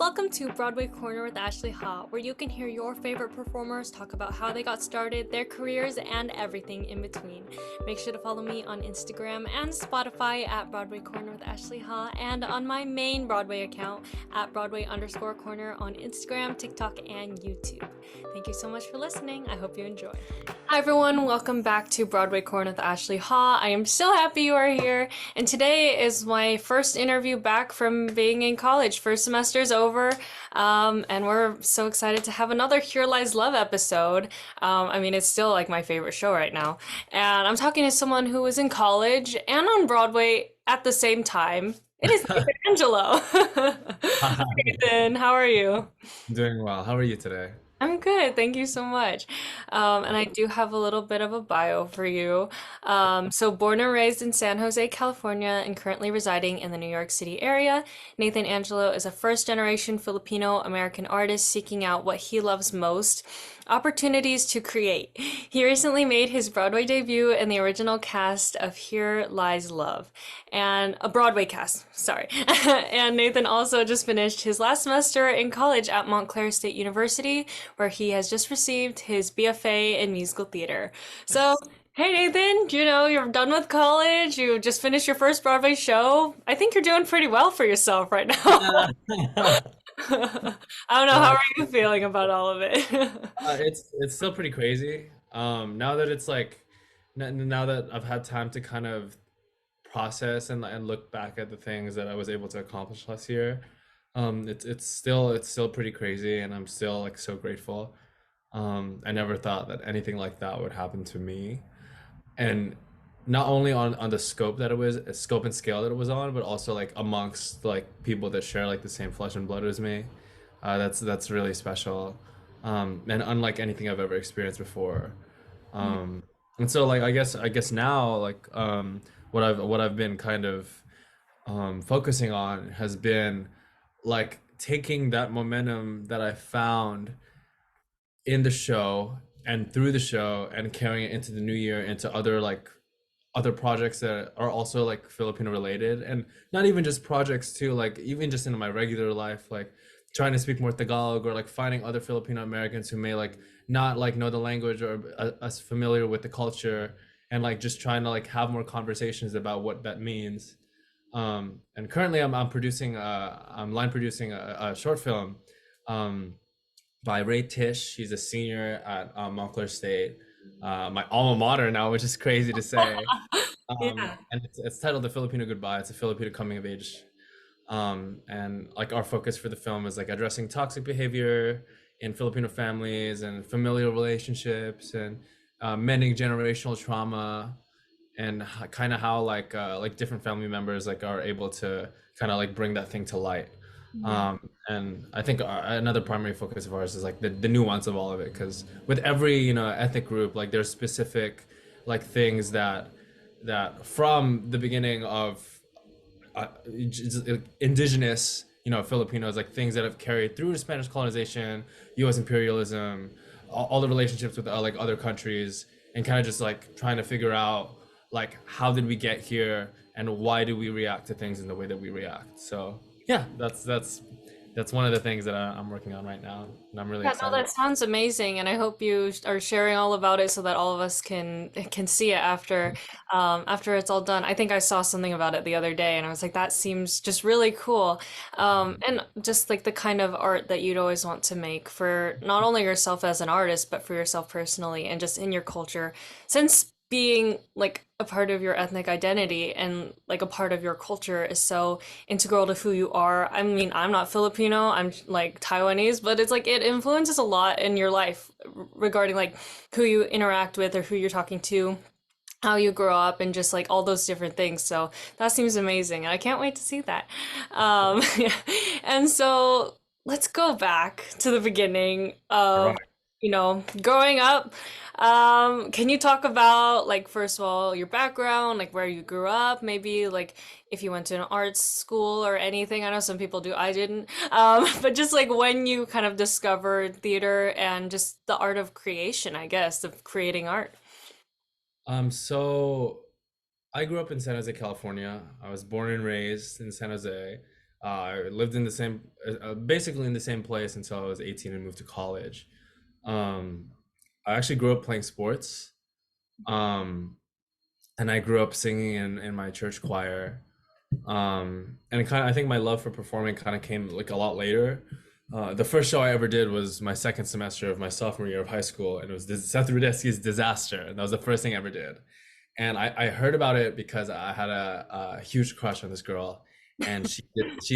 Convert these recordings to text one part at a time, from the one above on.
Welcome to Broadway Corner with Ashley Ha, where you can hear your favorite performers talk about how they got started, their careers, and everything in between. Make sure to follow me on Instagram and Spotify at Broadway Corner with Ashley Ha, and on my main Broadway account at Broadway_Corner on Instagram, TikTok, and YouTube. Thank you so much for listening. I hope you enjoy. Hi everyone, welcome back to Broadway Corner with Ashley Ha. I am so happy you are here, and today is my first interview back from being in college. First semester's over, and we're so excited to have another Here Lies Love episode. It's still like my favorite show right now, and I'm talking to someone who was in college and on Broadway at the same time. It is Angelo. Hi, Nathan, how are you? doing well. How are you today? I'm good, thank you so much. And I do have a little bit of a bio for you. So born and raised in San Jose, California, and currently residing in the New York City area, Nathan Angelo is a first-generation Filipino American artist seeking out what he loves most, opportunities to create. He recently made his Broadway debut in the original cast of Here Lies Love, and a Broadway cast, sorry. And Nathan also just finished his last semester in college at Montclair State University, where he has just received his B.F.A in musical theater. So, Nice. hey Nathan, you're done with college, you just finished your first Broadway show. I think you're doing pretty well for yourself right now. I don't know, how Uh, are you feeling about all of it? it's still pretty crazy. Now that it's like now that I've had time to kind of process and look back at the things that I was able to accomplish last year, it's still pretty crazy, and I'm still like so grateful. I never thought that anything like that would happen to me, and not only on the scope and scale that it was on, but also like amongst like people that share like the same flesh and blood as me. That's really special, and unlike anything I've ever experienced before. Um, and so like I guess now like what I've been kind of focusing on has been like taking that momentum that I found in the show and through the show and carrying it into the new year, into other projects that are also like Filipino related, and not even just projects too, like even just in my regular life, like trying to speak more Tagalog, or like finding other Filipino Americans who may like not like know the language or as familiar with the culture, and like just trying to like have more conversations about what that means. And currently I'm line producing a short film um, by Ray Tish. She's a senior at Montclair State, my alma mater now, which is crazy to say. Yeah. And it's titled The Filipino Goodbye. It's a Filipino coming of age. And like our focus for the film is like addressing toxic behavior in Filipino families and familial relationships, and mending generational trauma, and kind of how like different family members like are able to kind of like bring that thing to light. Yeah. And I think another primary focus of ours is like the nuance of all of it, because with every ethnic group, like there's specific like things that from the beginning of indigenous Filipinos, like things that have carried through Spanish colonization, U.S. imperialism, all the relationships with like other countries, and kind of just like trying to figure out like how did we get here and why do we react to things in the way that we react. So yeah, that's one of the things that I'm working on right now, and I'm really Yeah, no, excited. that sounds amazing, and I hope you are sharing all about it so that all of us can see it after it's all done. I think I saw something about it the other day, and I was like, that seems just really cool, and just like the kind of art that you'd always want to make for not only yourself as an artist, but for yourself personally and just in your culture, since being like a part of your ethnic identity and like a part of your culture is so integral to who you are. I mean, I'm not Filipino, I'm like Taiwanese, but it's like it influences a lot in your life regarding like who you interact with or who you're talking to, how you grow up, and just like all those different things. So that seems amazing, and I can't wait to see that. Yeah. And so let's go back to the beginning All of, right. growing up. Can you talk about like first of all your background, like where you grew up, maybe like if you went to an arts school or anything? I know some people do, I didn't. But just like when you kind of discovered theater and just the art of creation, I guess, of creating art. So I grew up in San Jose, California. I was born and raised in San Jose. I lived in the same, basically in the same place until I was 18 and moved to college. Um, I actually grew up playing sports. Um, and I grew up singing in my church choir. And it kind of, I think my love for performing kind of came like a lot later. The first show I ever did was my second semester of my sophomore year of high school, and it was Seth Rudetsky's Disaster. And that was the first thing I ever did. And I heard about it because I had a huge crush on this girl, and she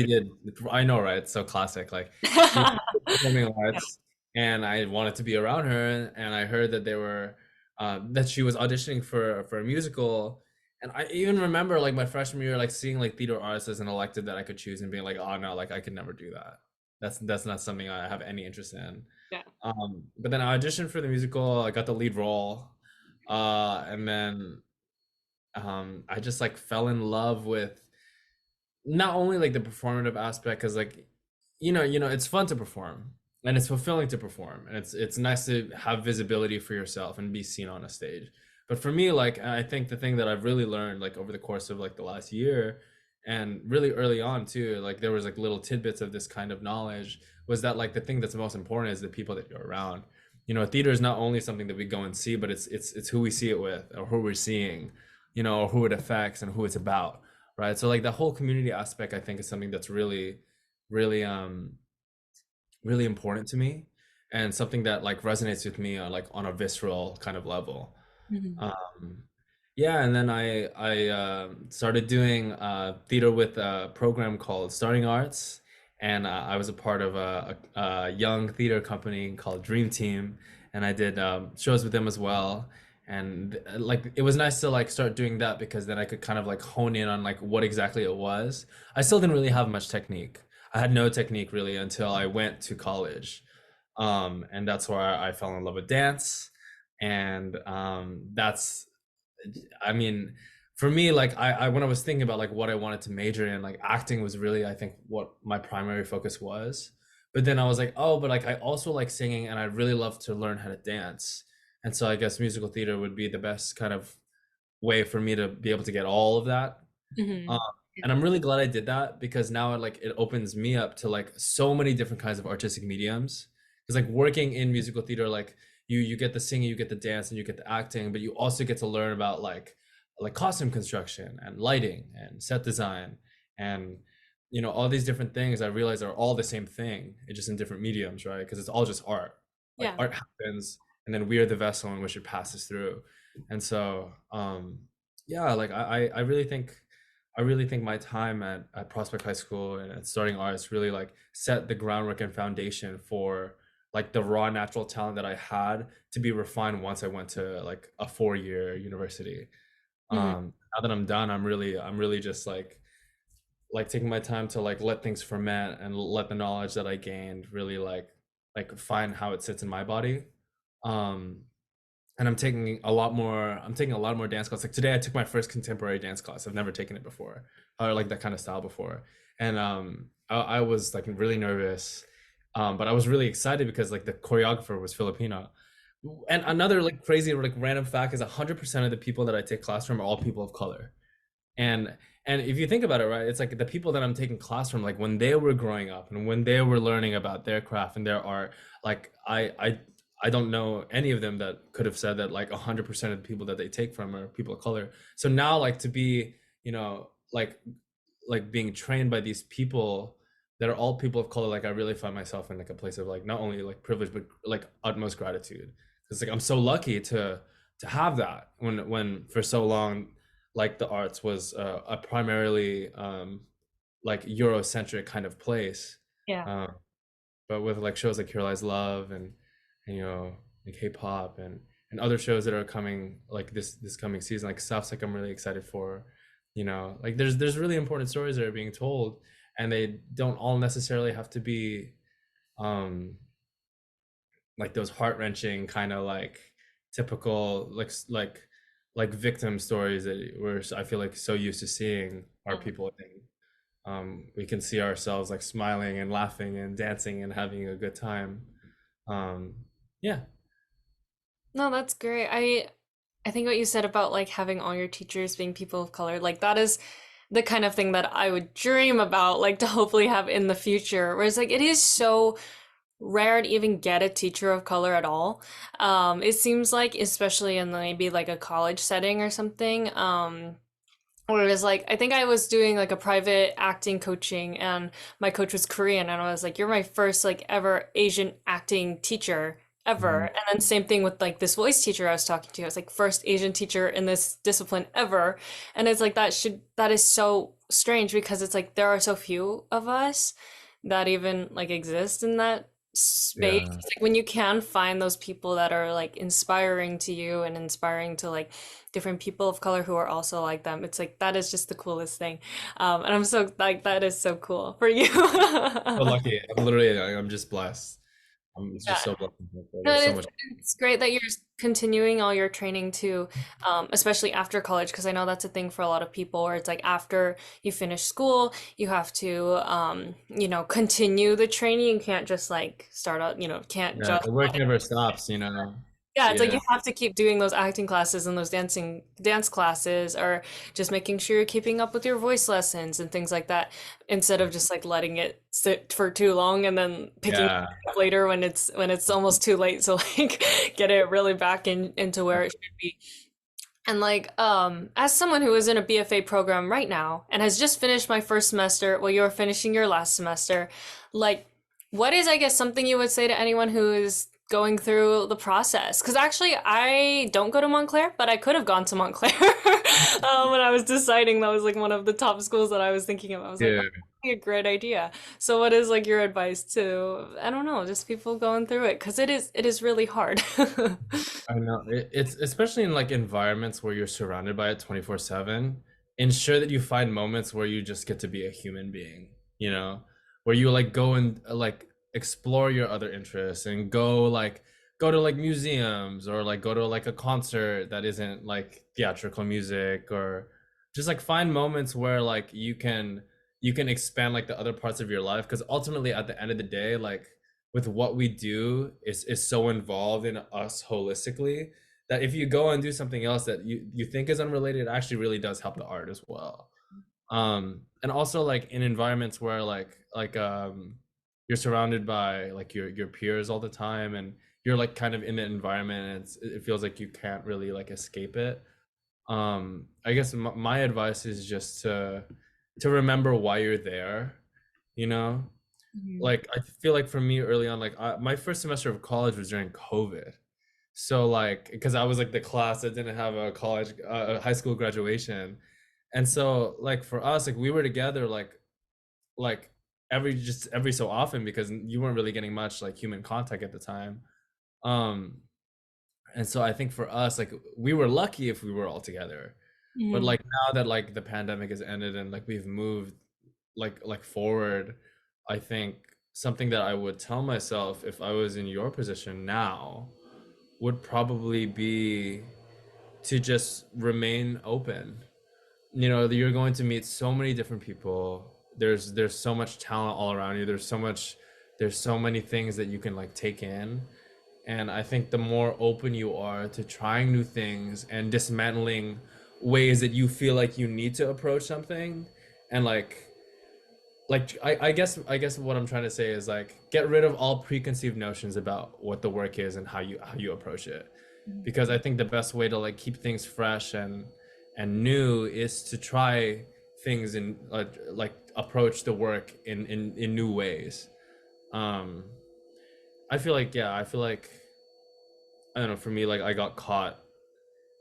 did. I know, right? It's so classic. Like she did performing arts, and I wanted to be around her. And I heard that they were that she was auditioning for a musical. And I even remember like my freshman year, like seeing like theater arts as an elective that I could choose and being like, oh no, like I could never do that. That's not something I have any interest in. Yeah. But then I auditioned for the musical. I got the lead role, and then I just like fell in love with not only like the performative aspect, because like it's fun to perform and it's fulfilling to perform, and it's nice to have visibility for yourself and be seen on a stage. But for me, like I think the thing that I've really learned like over the course of like the last year, and really early on too, like there was like little tidbits of this kind of knowledge, was that like the thing that's most important is the people that you're around. Theater is not only something that we go and see, but it's who we see it with, or who we're seeing, or who it affects and who it's about, right? So like the whole community aspect, I think, is something that's really, really, really important to me, and something that like resonates with me on like on a visceral kind of level. Mhm. Um, yeah, and then I started doing theater with a program called Starting Arts, and I was a part of a young theater company called Dream Team, and I did shows with them as well. And like it was nice to like start doing that, because then I could kind of like hone in on like what exactly it was. I still didn't really have much technique. I had no technique really until I went to college, and that's where I fell in love with dance, and that's I mean, for me, like I when I was thinking about like what I wanted to major in, like acting was really, I think, what my primary focus was. But then I was like, oh, but like I also like singing, and I really love to learn how to dance. And so I guess musical theater would be the best kind of way for me to be able to get all of that. Um, Mhm. and I'm really glad I did that, because now it opens me up to like so many different kinds of artistic mediums. Because like working in musical theater, like you get the singing, you get the dance, and you get the acting, but you also get to learn about like costume construction and lighting and set design, and all these different things I realize are all the same thing. It's just in different mediums, right? Because it's all just art. Like Yeah. art happens, and then we are the vessel in which it passes through. And so yeah, like I really think my time at Prospect High School and at Starting Arts really like set the groundwork and foundation for like the raw natural talent that I had to be refined once I went to like a 4-year university. Mhm. Now that I'm done, I'm really just like taking my time to like let things ferment and let the knowledge that I gained really like find how it sits in my body. Um, and I'm taking a lot more dance class. Like today I took my first contemporary dance class. I've never taken it before, or like that kind of style before. And I was like really nervous, but I was really excited because like the choreographer was Filipino. And another like crazy or like random fact is 100% of the people that I take class from are all people of color. And if you think about it, right, it's like the people that I'm taking class from, like when they were growing up and when they were learning about their craft and their art, like I don't know any of them that could have said that like 100% of the people that they take from are people of color. So now like to be, like being trained by these people that are all people of color, like I really find myself in like a place of like not only like privilege but like utmost gratitude. It's like I'm so lucky to have that when for so long like the arts was a primarily like Eurocentric kind of place. Yeah. Um, but with like shows like Here Lies Love and like K-pop and other shows that are coming like this coming season, like stuff's like I'm really excited for. Like there's really important stories that are being told, and they don't all necessarily have to be um like those heart-wrenching kind of like typical like victim stories that I feel like so used to seeing our Mhm. people in. We can see ourselves like smiling and laughing and dancing and having a good time. um yeah. No, that's great. I think what you said about like having all your teachers being people of color, like that is the kind of thing that I would dream about, like to hopefully have in the future. Whereas like it is so rare to even get a teacher of color at all. It seems like, especially in maybe like a college setting or something. Or it was like, I think I was doing like a private acting coaching and my coach was Korean and I was like, you're my first like ever Asian acting teacher ever. Mhm. And then same thing with like this voice teacher I was talking to. I was like, first Asian teacher in this discipline ever. And it's like that is so strange because it's like there are so few of us that even like exist in that space. Yeah. It's like when you can find those people that are like inspiring to you and inspiring to like different people of color who are also like them. It's like that is just the coolest thing. And I'm so like that is so cool for you. So lucky. I'm literally, I'm just blessed. I'm Yeah. just so blessed and thankful. No, There's so much. it's great that you're continuing all your training too, especially after college, because I know that's a thing for a lot of people where it's like after you finish school, you have to, continue the training. You can't just like start out, can't Yeah, just the work never stops, you know. yeah, it's like Yeah, you have to keep doing those acting classes and those dance classes, or just making sure you're keeping up with your voice lessons and things like that, instead of just like letting it sit for too long and then picking it yeah. up later when it's almost too late to like get it really back into where it should be. And like as someone who is in a BFA program right now and has just finished my first semester while you're finishing your last semester, like what is I guess something you would say to anyone who is going through the process? Because actually I don't go to Montclair, but I could have gone to Montclair when I was deciding. That was like one of the top schools that I was thinking of. I was like, oh, Dude, that'd be a great idea. So what is like your advice to, I don't know, just people going through it? Because it is really hard. I know it's especially in like environments where you're surrounded by it 24/7. Ensure that you find moments where you just get to be a human being, you know, where you like go and like explore your other interests and go to like museums or like go to like a concert that isn't like theatrical music, or just like find moments where like you can expand like the other parts of your life, because ultimately at the end of the day, like with what we do is so involved in us holistically, that if you go and do something else that you think is unrelated, it actually really does help the art as well. And also like in environments where you're surrounded by like your peers all the time, and you're like kind of in the environment, and it feels like you can't really like escape it. I guess my advice is just to remember why you're there, you know. Mhm. Like I feel like for me early on, like my first semester of college was during COVID. So like, because I was like the class that didn't have a a high school graduation, and so like for us, like we were together like every so often, because you weren't really getting much like human contact at the time. Um, and so I think for us, like we were lucky if we were all together. But Mhm. like now that like the pandemic has ended and like we've moved like forward, I think something that I would tell myself if I was in your position now would probably be to just remain open. You know, you're going to meet so many different people. There's so much talent all around you. There's so many things that you can like take in. And I think the more open you are to trying new things and dismantling ways that you feel like you need to approach something, and I guess what I'm trying to say is like get rid of all preconceived notions about what the work is and how you approach it, because I think the best way to like keep things fresh and new is to try things and like approach the work in new ways. um I feel like I don't know, for me, like I got caught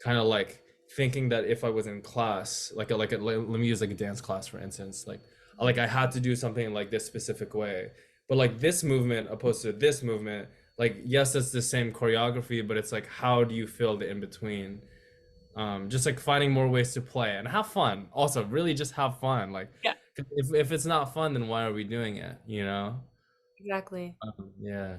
kind of like thinking that if I was in class, let me use like a dance class for instance, like I had to do something like this specific way, but like this movement opposed to this movement, like yes, it's the same choreography, but it's like how do you fill the in between? Just like finding more ways to play and have fun. Also, really just have fun. Like Yeah, if it's not fun, then why are we doing it? You know? exactly. Yeah.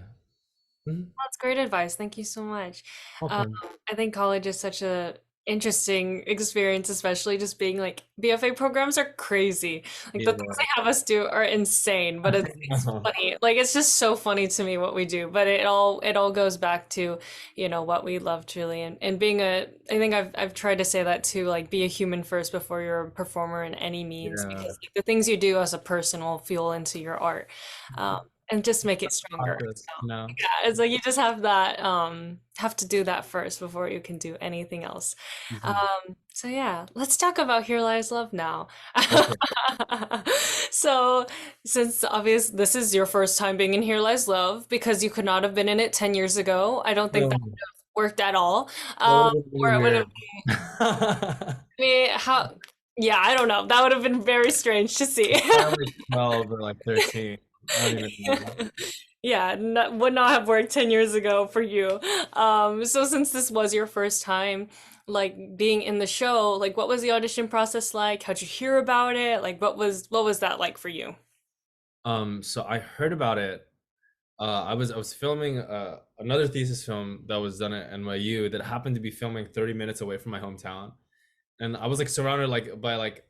Mhm. That's great advice. Thank you so much. Um, Okay. I think college is such a interesting experience, especially just being like BFA programs are crazy. Like the things Yeah. they have us do are insane, but it's funny. Like it's just so funny to me what we do. But it all goes back to, what we love truly and being I think I've tried to say that too, like be a human first before you're a performer in any means, Yeah. because like, the things you do as a person will fuel into your art. Um, and just make it stronger. Process, So, you know? yeah, it's like you just have to do that first before you can do anything else. Mhm. So yeah, let's talk about Here Lies Love now. Okay. So, since obvious this is your first time being in Here Lies Love, because you could not have been in it 10 years ago, I don't think that Um, worked at all. that would Um, have been or really it would have weird. I how yeah, I don't know. That would have been very strange to see. was like 12 or like 13. I don't even know. Yeah, would not have worked 10 years ago for you. So since this was your first time, like being in the show, like what was the audition process like? How'd you hear about it? Like what was that like for you? So I heard about it. I was filming another thesis film that was done at NYU that happened to be filming 30 minutes away from my hometown. And I was like surrounded like by like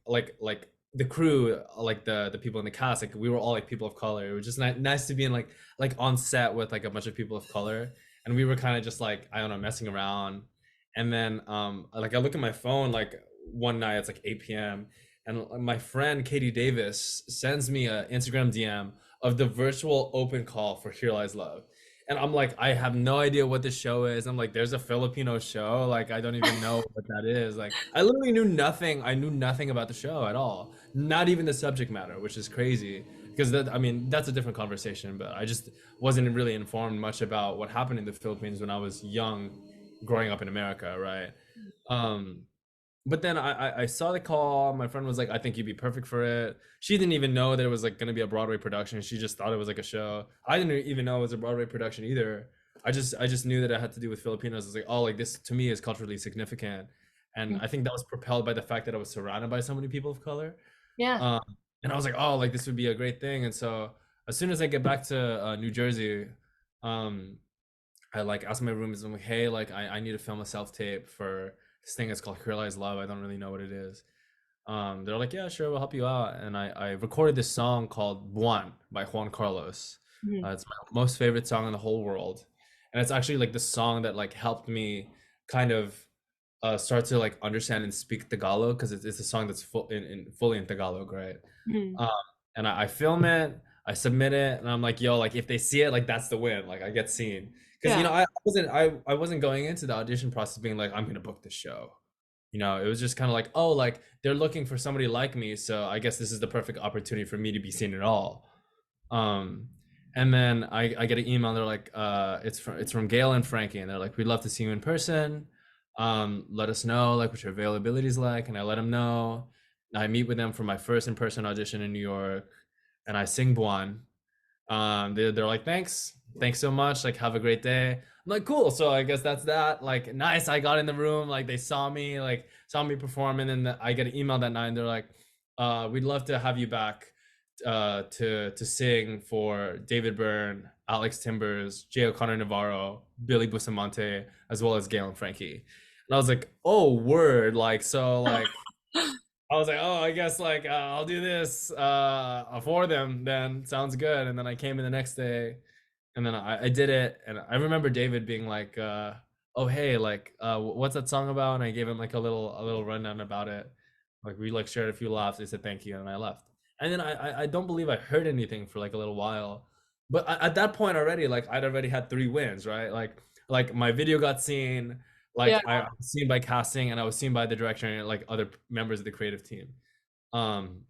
the crew, like the people in the cast, like we were all like people of color. It was just nice to be in like on set with like a bunch of people of color, and we were kind of just like I don't know messing around. And then like I look at my phone like one night it's like 8 p.m. and my friend Katie Davis sends me a Instagram DM of the virtual open call for Here Lies Love. And I'm like, I have no idea what this show is. I'm like, there's a Filipino show. Like, I don't even know what that is. Like, I literally knew nothing. I knew nothing about the show at all. Not even the subject matter, which is crazy. Because that, I mean, that's a different conversation. But I just wasn't really informed much about what happened in the Philippines when I was young, growing up in America, right? Um, but then I saw the call. My friend was like, "I think you'd be perfect for it." She didn't even know that it was like going to be a Broadway production. She just thought it was like a show. I didn't even know it was a Broadway production either. I just knew that it had to do with Filipinos. I was like, "Oh, like this to me is culturally significant," and I think that was propelled by the fact that I was surrounded by so many people of color. Yeah. Um, and I was like, "Oh, like this would be a great thing." And so as soon as I get back to New Jersey, um, I like asked my roommates, I'm like, hey, like I need to film a self tape for this thing. It's called Here Lies Love. I don't really know what it is. They're like, yeah, sure, we'll help you out. And I recorded this song called Buan by Juan Carlos. Mhm. It's my most favorite song in the whole world. And it's actually like the song that like helped me kind of start to like understand and speak Tagalog because it's a song that's fully in Tagalog, right? Mhm. Um, and I film it, I submit it, and I'm like, yo, like if they see it, like that's the win. Like I get seen. Because Yeah. I wasn't going into the audition process being like, I'm gonna book this show. It was just kind of like, oh, like they're looking for somebody like me, so I guess this is the perfect opportunity for me to be seen at all. Um, and then I get an email. They're like, it's from Gail and Frankie, and they're like, we'd love to see you in person. Let us know like what your availability is like, and I let them know. I meet with them for my first in-person audition in New York, and I sing Buon. They're like, thanks so much. Like, have a great day. I'm like, cool. So I guess that's that. Like, nice. I got in the room. Like, they saw me perform, and then I get an email that night. And they're like, we'd love to have you back to sing for David Byrne, Alex Timbers, J. O'Connor Navarro, Billy Bustamante, as well as Gail and Frankie. And I was like, oh, word. Like, so, like, I was like, oh, I guess like I'll do this for them. Then sounds good. And then I came in the next day, and then I did it. And I remember David being like, "Oh, hey, like, what's that song about?" And I gave him like a little rundown about it. Like we like shared a few laughs. They said thank you, and I left. And then I don't believe I heard anything for like a little while. But at that point already, like I'd already had 3 wins, right? Like my video got seen, Yeah. like I was seen by casting and I was seen by the director and like other members of the creative team. Um,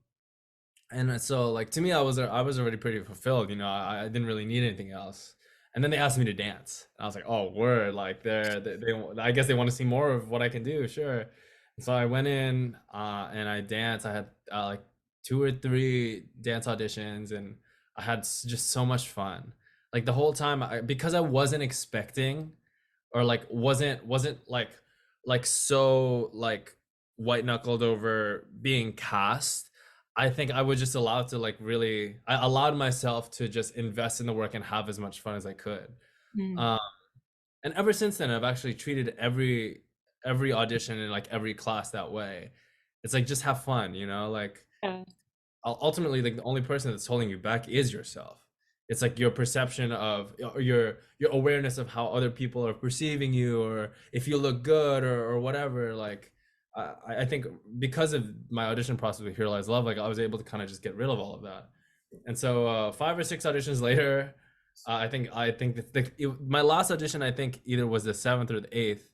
and so like to me, I was already pretty fulfilled. I didn't really need anything else. And then they asked me to dance. I was like, oh, word! Like I guess they want to see more of what I can do. Sure. And so I went in and I danced. I had like 2 or 3 dance auditions, and I had just so much fun. Like the whole time, because I wasn't expecting or like wasn't like so like white knuckled over being cast. I think I was just allowed to like really I allowed myself to just invest in the work and have as much fun as I could. Mhm. um and ever since then I've actually treated every audition in like every class that way. It's like just have fun, you know, like Yeah. ultimately like the only person that's holding you back is yourself. It's like your perception of, or your awareness of how other people are perceiving you, or if you look good, or whatever. Like I think because of my audition process with Here Lies Love, like I was able to kind of just get rid of all of that. And so 5 or 6 auditions later, I think my last audition, I think either was the seventh or the eighth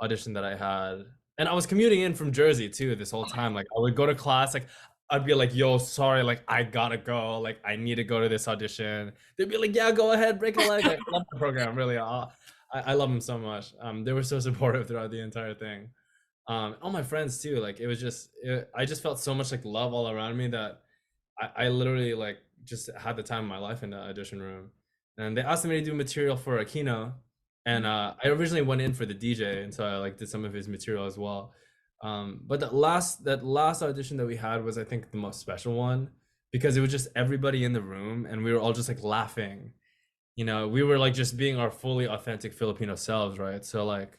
audition that I had. And I was commuting in from Jersey too this whole time. Like I would go to class, like I'd be like, yo, sorry, like I gotta go, like I need to go to this audition. They'd be like, yeah, go ahead, break a leg. Like, I love the program, really. I love them so much. They were so supportive throughout the entire thing. All my friends too. Like I just felt so much like love all around me that I literally like just had the time of my life in the audition room. And they asked me to do material for Aquino. And I originally went in for the DJ, and so I like did some of his material as well. But that last audition that we had was, I think, the most special one, because it was just everybody in the room and we were all just like laughing. You know, we were like just being our fully authentic Filipino selves, right? So like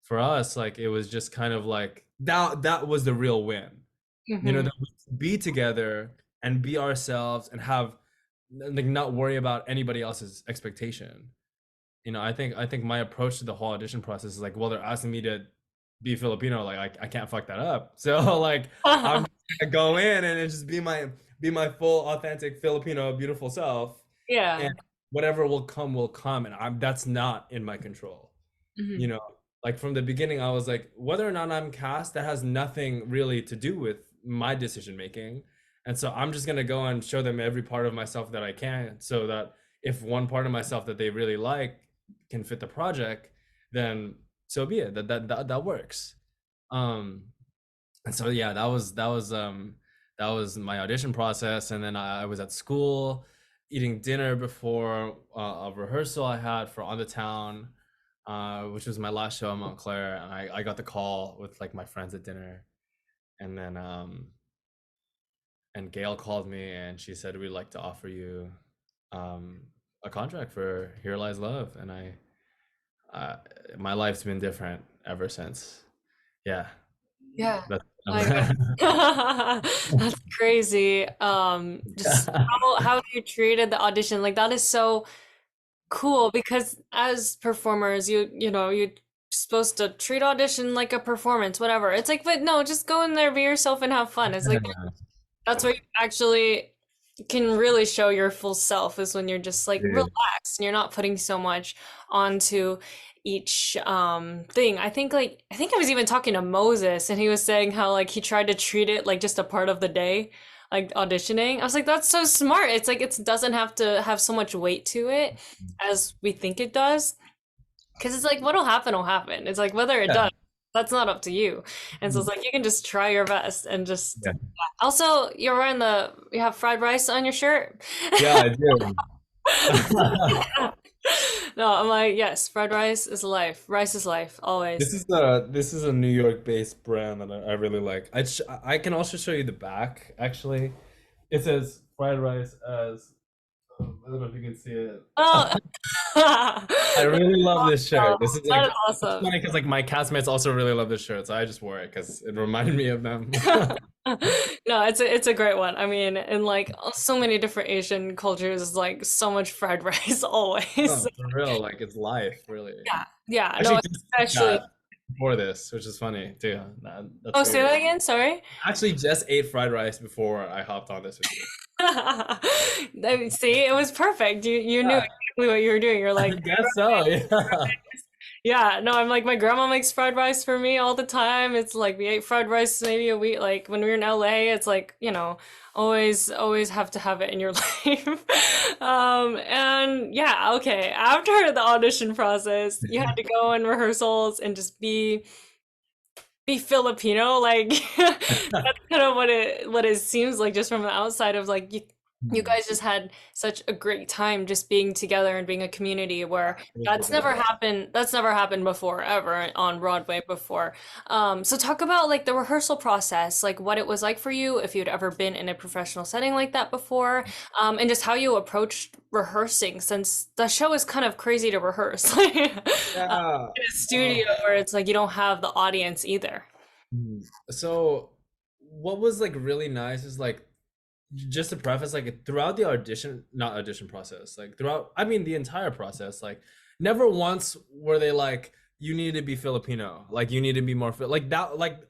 for us, like it was just kind of like that was the real win. You know, Hmm. that we could be together and be ourselves and have like not worry about anybody else's expectation. You know, I think my approach to the whole audition process is like, well, they're asking me to be Filipino, like I can't fuck that up. So like I'm just gonna go in and just be my full authentic Filipino beautiful self, and Yeah. whatever will come, and that's not in my control. Hmm. You know, like from the beginning I was like, whether or not I'm cast, that has nothing really to do with my decision making. And so I'm just going to go and show them every part of myself that I can, so that if one part of myself that they really like can fit the project, then so be it. That works. um and so yeah, that was my audition process. And then I was at school eating dinner before a rehearsal I had for On the Town, which was my last show in Montclair. And I got the call with like my friends at dinner. And then and Gail called me and she said, we'd like to offer you um a contract for Here Lies Love. And uh, my life's been different ever since. Yeah, Yeah. that's Like that's crazy. Just how you treated the audition, like that is so cool because as performers, you're supposed to treat audition like a performance, whatever. It's like, but no, just go in there, be yourself, and have fun. It's like that's where you actually can really show your full self is when you're just like yeah. relaxed and you're not putting so much onto each thing. I think I was even talking to Moses and he was saying how like he tried to treat it like just a part of the day, like auditioning. I was like, that's so smart. It's like it doesn't have to have so much weight to it as we think it does. Because it's like what'll happen will happen. It's like whether it Yeah. does, that's not up to you. And so it's like you can just try your best and just Yeah. also, you have fried rice on your shirt. Yeah, I do. No, I'm like, yes, fried rice is life. Rice is life, always. This is a New York based brand that I really like. I can also show you the back actually. It says fried rice as, I don't know if you can see it. Oh, I that's really love this awesome. shirt. This is That like, is it's awesome. funny because like my castmates also really love this shirt, so I just wore it because it reminded me of them. No, it's a great one. I mean, in like so many different Asian cultures, like so much fried rice always. No, for real, like it's life, really. Yeah, yeah. No, Actually, just ate especially. that before this, which is funny too. That's Oh, say weird. that again. Sorry. Actually, just ate fried rice before I hopped on this with you. See, it was perfect. You knew Yeah, exactly what you were doing. You're I like, guess so. Yeah. yeah, no, I'm like my grandma makes fried rice for me all the time. It's like we ate fried rice maybe a week. Like when we were in LA, it's like, always have to have it in your life. And yeah, okay. After the audition process, you had to go in rehearsals and just be Filipino. Like that's kind of what it seems like just from the outside of like you. you Mhm. guys just had such a great time just being together and being a community where that's never happened before ever on Broadway before. So talk about like the rehearsal process, like what it was like for you, if you'd ever been in a professional setting like that before, and just how you approached rehearsing, since the show is kind of crazy to rehearse like, in Yeah. a studio where it's like you don't have the audience either. So what was like really nice is like just to preface, like throughout the audition, not audition process, like throughout, I mean, the entire process, like never once were they like, you need to be Filipino, like you need to be more like that, like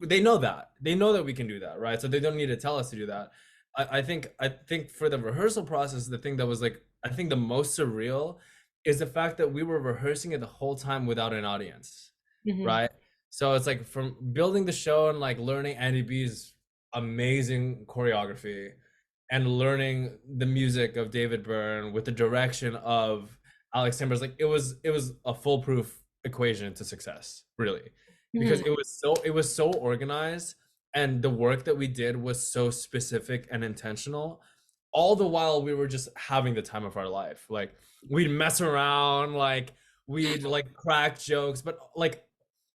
they know that we can do that, right? So they don't need to tell us to do that. I think for the rehearsal process, the thing that was like, I think the most surreal is the fact that we were rehearsing it the whole time without an audience, Hmm. right? So it's like from building the show and like learning Andy B's amazing choreography and learning the music of David Byrne with the direction of Alex Timbers, like it was a foolproof equation to success, really, because Hmm. it was so organized, and the work that we did was so specific and intentional. All the while we were just having the time of our life. Like we'd mess around, like we'd like crack jokes, but like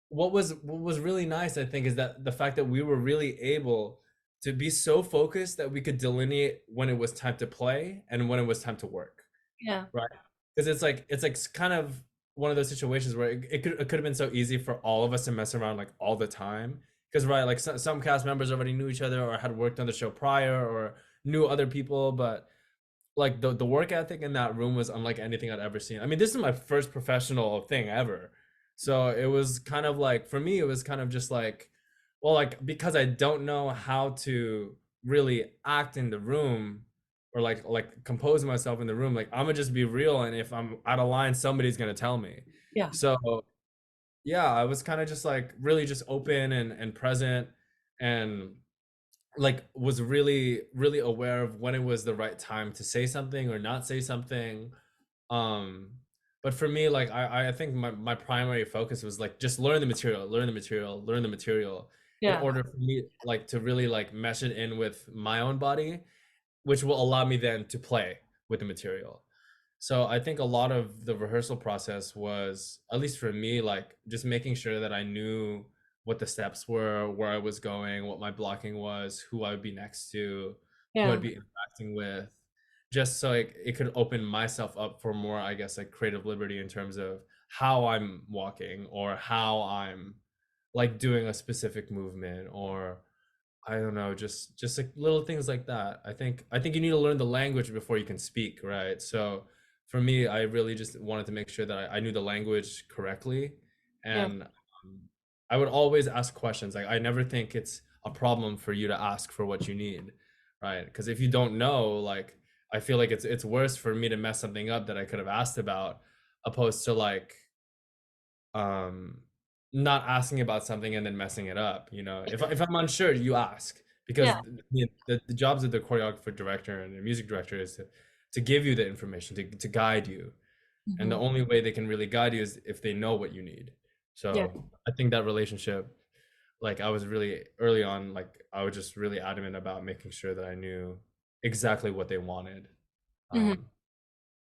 what was really nice, I think, is that the fact that we were really able to be so focused that we could delineate when it was time to play and when it was time to work, Yeah. right? Because it's like kind of one of those situations where it could have been so easy for all of us to mess around like all the time. Because right, like some cast members already knew each other or had worked on the show prior or knew other people, but like the work ethic in that room was unlike anything I'd ever seen. I mean, this is my first professional thing ever. So it was kind of like, for me, it was kind of just like, well, like because I don't know how to really act in the room or like compose myself in the room, like I'm gonna just be real, and if I'm out of line, somebody's gonna tell me. Yeah. So yeah, I was kind of just like really just open and present, and like was really aware of when it was the right time to say something or not say something. um but for me, like I think my primary focus was like just learn the material in Yeah. order for me like to really like mesh it in with my own body, which will allow me then to play with the material. So I think a lot of the rehearsal process was, at least for me, like just making sure that I knew what the steps were, where I was going, what my blocking was, who I would be next to, who I'd Yeah. be interacting with, just so like it could open myself up for more, I guess, like creative liberty in terms of how I'm walking or how I'm like doing a specific movement, or I don't know, just like little things like that. I think you need to learn the language before you can speak, right? So for me, I really just wanted to make sure that I knew the language correctly, Yeah. and I would always ask questions. Like I never think it's a problem for you to ask for what you need, right? Because if you don't know, like I feel like it's worse for me to mess something up that I could have asked about, opposed to like um not asking about something and then messing it up. If I'm unsure, you ask, because Yeah. the jobs of the choreographer, director, and the music director is to give you the information, to guide you, and the Hmm. only way they can really guide you is if they know what you need. Yeah. So I think that relationship, like I was really early on, like I was just really adamant about making sure that I knew exactly what they wanted. Hmm. um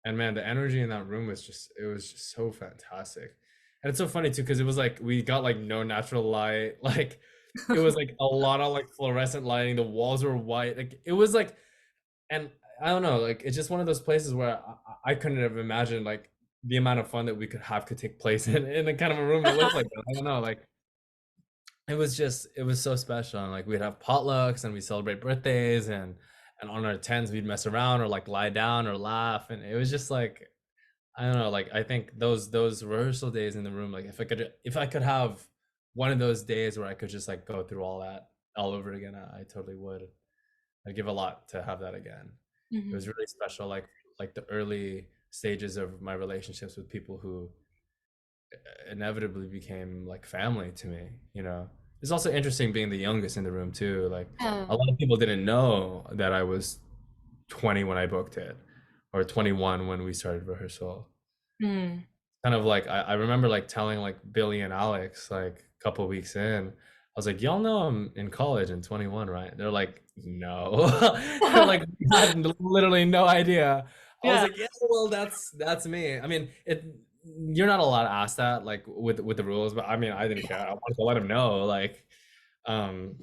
and man, the energy in that room was just so fantastic. And it's so funny too, because it was like we got like no natural light. Like it was like a lot of like fluorescent lighting. The walls were white. Like it was like, and I don't know, like it's just one of those places where I couldn't have imagined like the amount of fun that we could take place in a kind of a room that looked like that. I don't know, like it was so special. And like we'd have potlucks and we celebrate birthdays, and on our tens we'd mess around or like lie down or laugh, and it was just like, I don't know, like I think those rehearsal days in the room, like if I could have one of those days where I could just like go through all that all over again, I totally would. I'd give a lot to have that again. It Hmm. was really special, like the early stages of my relationships with people who inevitably became like family to me. It's also interesting being the youngest in the room too. Like Yeah. a lot of people didn't know that I was 20 when I booked it, or 21 when we started rehearsal. Mm. Kind of like I remember like telling like Billy and Alex like a couple weeks in, was like, y'all know I'm in college and 21, right? They're like, no. They're like, "We had literally no idea." I was Yeah. like, yeah, well, that's me. I mean, you're not allowed to ask that like with the rules, but I mean, I didn't care. I wanted to let him know, like, um,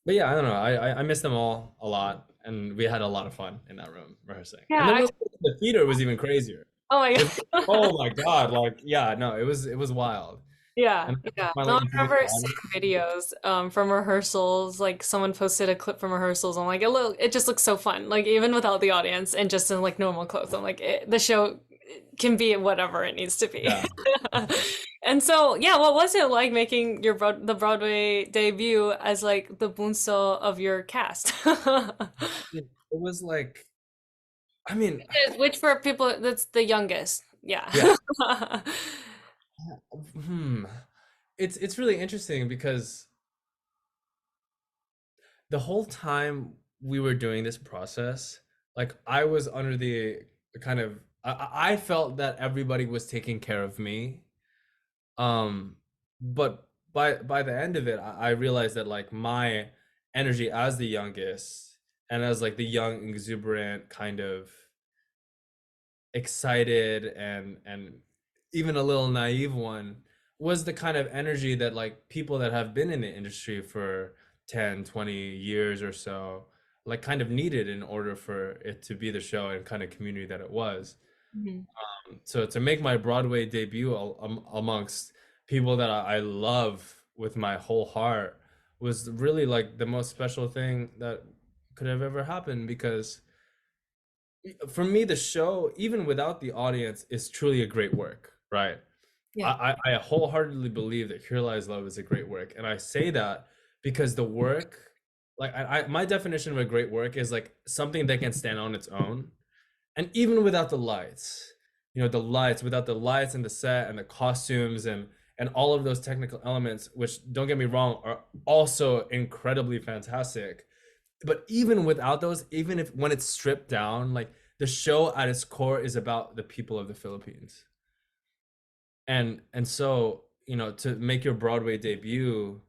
but yeah, I don't know. I miss them all a lot, and we had a lot of fun in that room rehearsing. And then Yeah. when we went to the theater was even crazier. Oh my With God. oh my God, like yeah, no, it was wild. Yeah, And yeah. No, finally I introduced remember the seeing audience. videos from rehearsals. Like someone posted a clip from rehearsals. I'm like, it just looks so fun. Like even without the audience and just in like normal clothes. I'm like, the show can be whatever it needs to be. Yeah. And so, yeah, what was it like making the Broadway debut as like the bunso of your cast? It was like, I mean, Which for people, that's the youngest. Yeah. yeah. Hmm. It's really interesting because the whole time we were doing this process, like I was under the kind of I felt that everybody was taking care of me. But by the end of it, I realized that like my energy as the youngest and as like the young, exuberant, kind of excited and even a little naive one was the kind of energy that like people that have been in the industry for 10, 20 years or so like kind of needed in order for it to be the show and kind of community that it was. Mhm. So to make my Broadway debut amongst people that I love with my whole heart was really like the most special thing that could have ever happened because for me the show even without the audience is truly a great work, right? Yeah. I wholeheartedly believe that Here Lies Love is a great work, and I say that because the work, like my definition of a great work is like something that can stand on its own, and even without the lights, the lights, without the lights and the set and the costumes and all of those technical elements, which don't get me wrong, are also incredibly fantastic. But even without those, even if when it's stripped down, like the show at its core is about the people of the Philippines. And so, to make your Broadway debut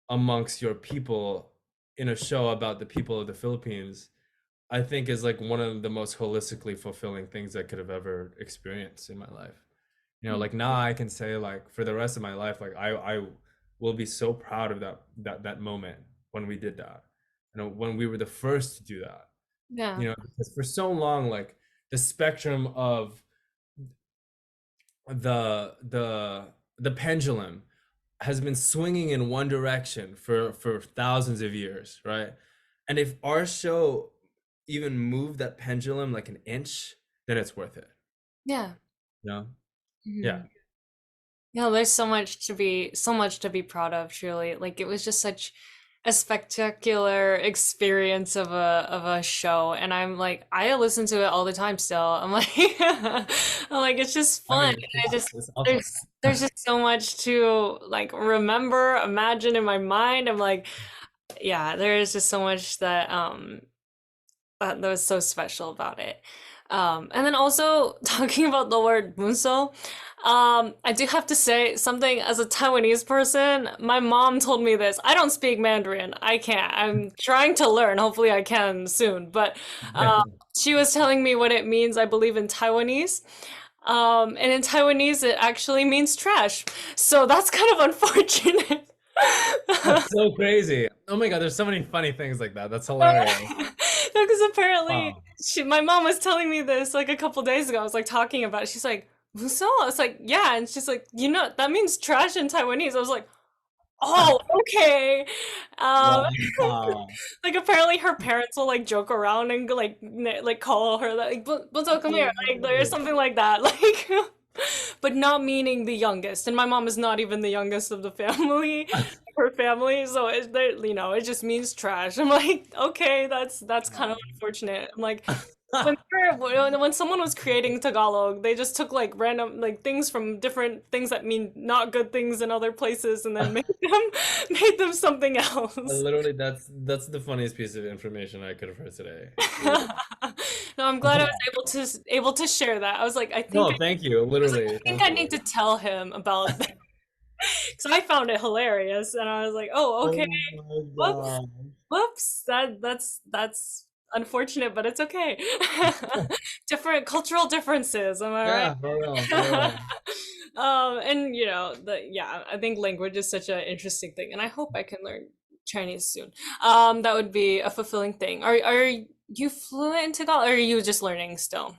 amongst your people in a show about the people of the Philippines, I think is like one of the most holistically fulfilling things I could have ever experienced in my life. Like now I can say like for the rest of my life, like I will be so proud of that moment when we did that. When we were the first to do that. Yeah. Because for so long, like the spectrum of the pendulum has been swinging in one direction for thousands of years, right? And if our show even moved that pendulum like an inch, then it's worth it. Yeah. You know? Yeah. Mhm. There's so much to be proud of, truly. Like it was just such a spectacular experience of a show. And I'm like, I listen to it all the time still. I'm like I'm like, it's just I fun. mean, And yeah, I just it's awesome. there's just so much to like remember, imagine in my mind. I'm like, yeah, there is just so much that was so special about it. And then also talking about the word bunso, I do have to say something as a Taiwanese person. My mom told me this. I don't speak Mandarin. I can't. I'm trying to learn. Hopefully, I can soon. But she was telling me what it means, I believe, in Taiwanese. And in Taiwanese, it actually means trash. So that's kind of unfortunate. That's so crazy. Oh my God, there's so many funny things like that. That's hilarious. No, because apparently Wow. my mom was telling me this like a couple days ago. I was like talking about it. She's like, "Muso?" I was like, "Yeah," and she's like, that means trash in Taiwanese." I was like, "Oh, okay." Um, Wow. like apparently her parents will like joke around and like like call her that like, "Bunso, come here," like there's something like that, like. But not meaning the youngest, and my mom is not even the youngest of the family, her family. So it just means trash. I'm like, okay, that's kind of unfortunate. I'm like, when someone was creating Tagalog, they just took like random like things from different things that mean not good things in other places, and then made them something else. Literally, that's the funniest piece of information I could have heard today. Literally. No, I'm glad I was able to share that. I was like, No, thank you. I was like, I Literally, think thank I you. need to tell him about that. because I found it hilarious, and I was like, oh, okay, Oh my whoops, god. whoops. That's unfortunate, but it's okay. Different cultural differences, am I right? Yeah, for real, for real. And yeah, I think language is such an interesting thing, and I hope I can learn Chinese soon. That would be a fulfilling thing. Are you fluent in Tagalog, or are you just learning still?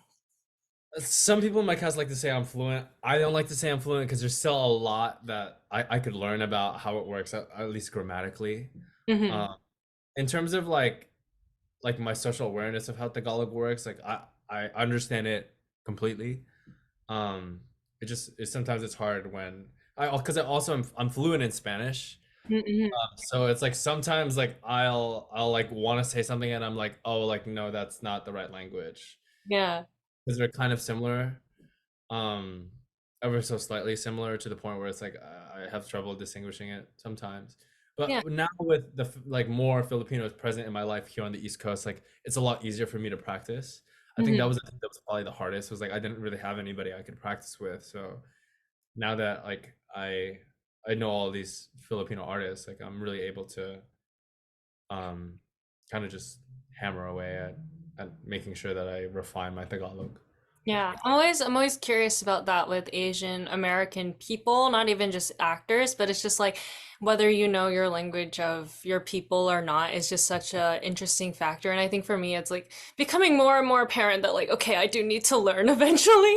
Some people in my class like to say I'm fluent. I don't like to say I'm fluent because there's still a lot that I could learn about how it works, at least grammatically. Hmm. Um, in terms of like my social awareness of how Tagalog works, like I understand it completely. It sometimes it's hard when I because I also I'm fluent in Spanish. Hmm. So it's like sometimes like I'll like want to say something and I'm like, oh, like no, that's not the right language Yeah. because they're kind of similar, um, ever so slightly similar to the point where it's like I have trouble distinguishing it sometimes. Yeah. But now with like more Filipinos present in my life here on the East Coast, like it's a lot easier for me to practice. Hmm. I think that was probably the hardest. Was like I didn't really have anybody I could practice with. So now that like I know all these Filipino artists, like I'm really able to um kind of just hammer away at making sure that I refine my Tagalog. Yeah, I'm always curious about that with Asian American people, not even just actors, but it's just like whether you know your language of your people or not is just such a interesting factor. And I think for me, it's like becoming more and more apparent that like, okay, I do need to learn eventually,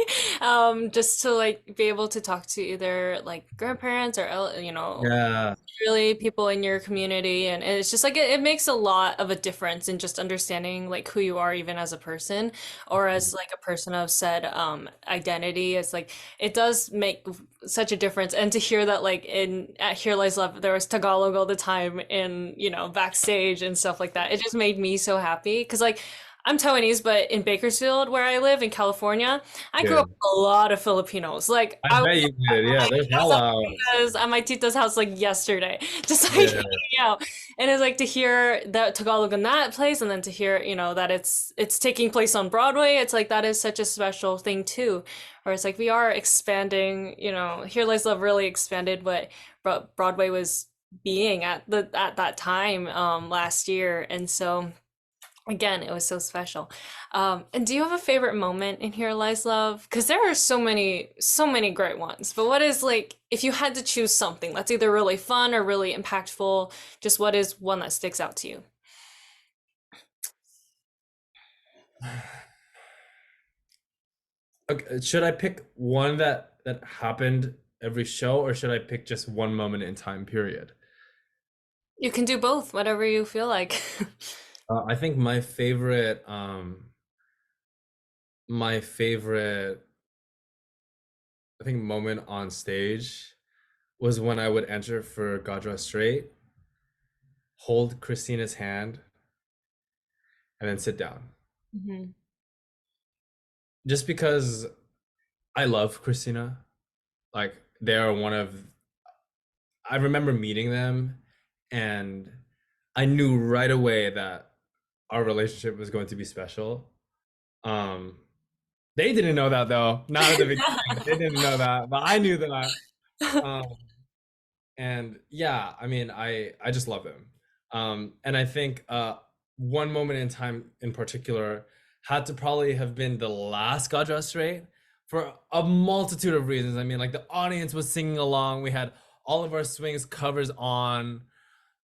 just to like be able to talk to either like grandparents or Yeah. really people in your community, and it's just like it makes a lot of a difference in just understanding like who you are even as a person or as like a person of said identity. It's like it does make such a difference, and to hear that like in at Here Lies Love there was Tagalog all the time in backstage and stuff like that, it just made me so happy because like I'm Taiwanese, but in Bakersfield, where I live in California, I grew up Good. with a lot of Filipinos. Like I I bet you did. Yeah, there's hella. was at my tita's house like yesterday, just like Yeah. hanging out. And it's like to hear that Tagalog in that place, and then to hear, that it's taking place on Broadway. It's like that is such a special thing too, where it's like we are expanding. Here Lies Love really expanded what Broadway was being at that time last year, and so. Again, it was so special. And do you have a favorite moment in Here Lies Love? Because there are so many great ones. But what is like, if you had to choose something that's either really fun or really impactful, just what is one that sticks out to you? Okay, should I pick one that happened every show, or should I pick just one moment in time period? You can do both, whatever you feel like. I think my favorite, I think moment on stage was when I would enter for Godra Straight, hold Christina's hand, and then sit down. Mhm. Just because I love Christina, like they are one of I remember meeting them and I knew right away that our relationship was going to be special. Um, they didn't know that though, not at the beginning. They didn't know that, but I knew that. Um, and yeah, I mean, I just love them. And I think one moment in time in particular had to probably have been the last God Rest Straight for a multitude of reasons. I mean, like the audience was singing along, we had all of our swings covers on.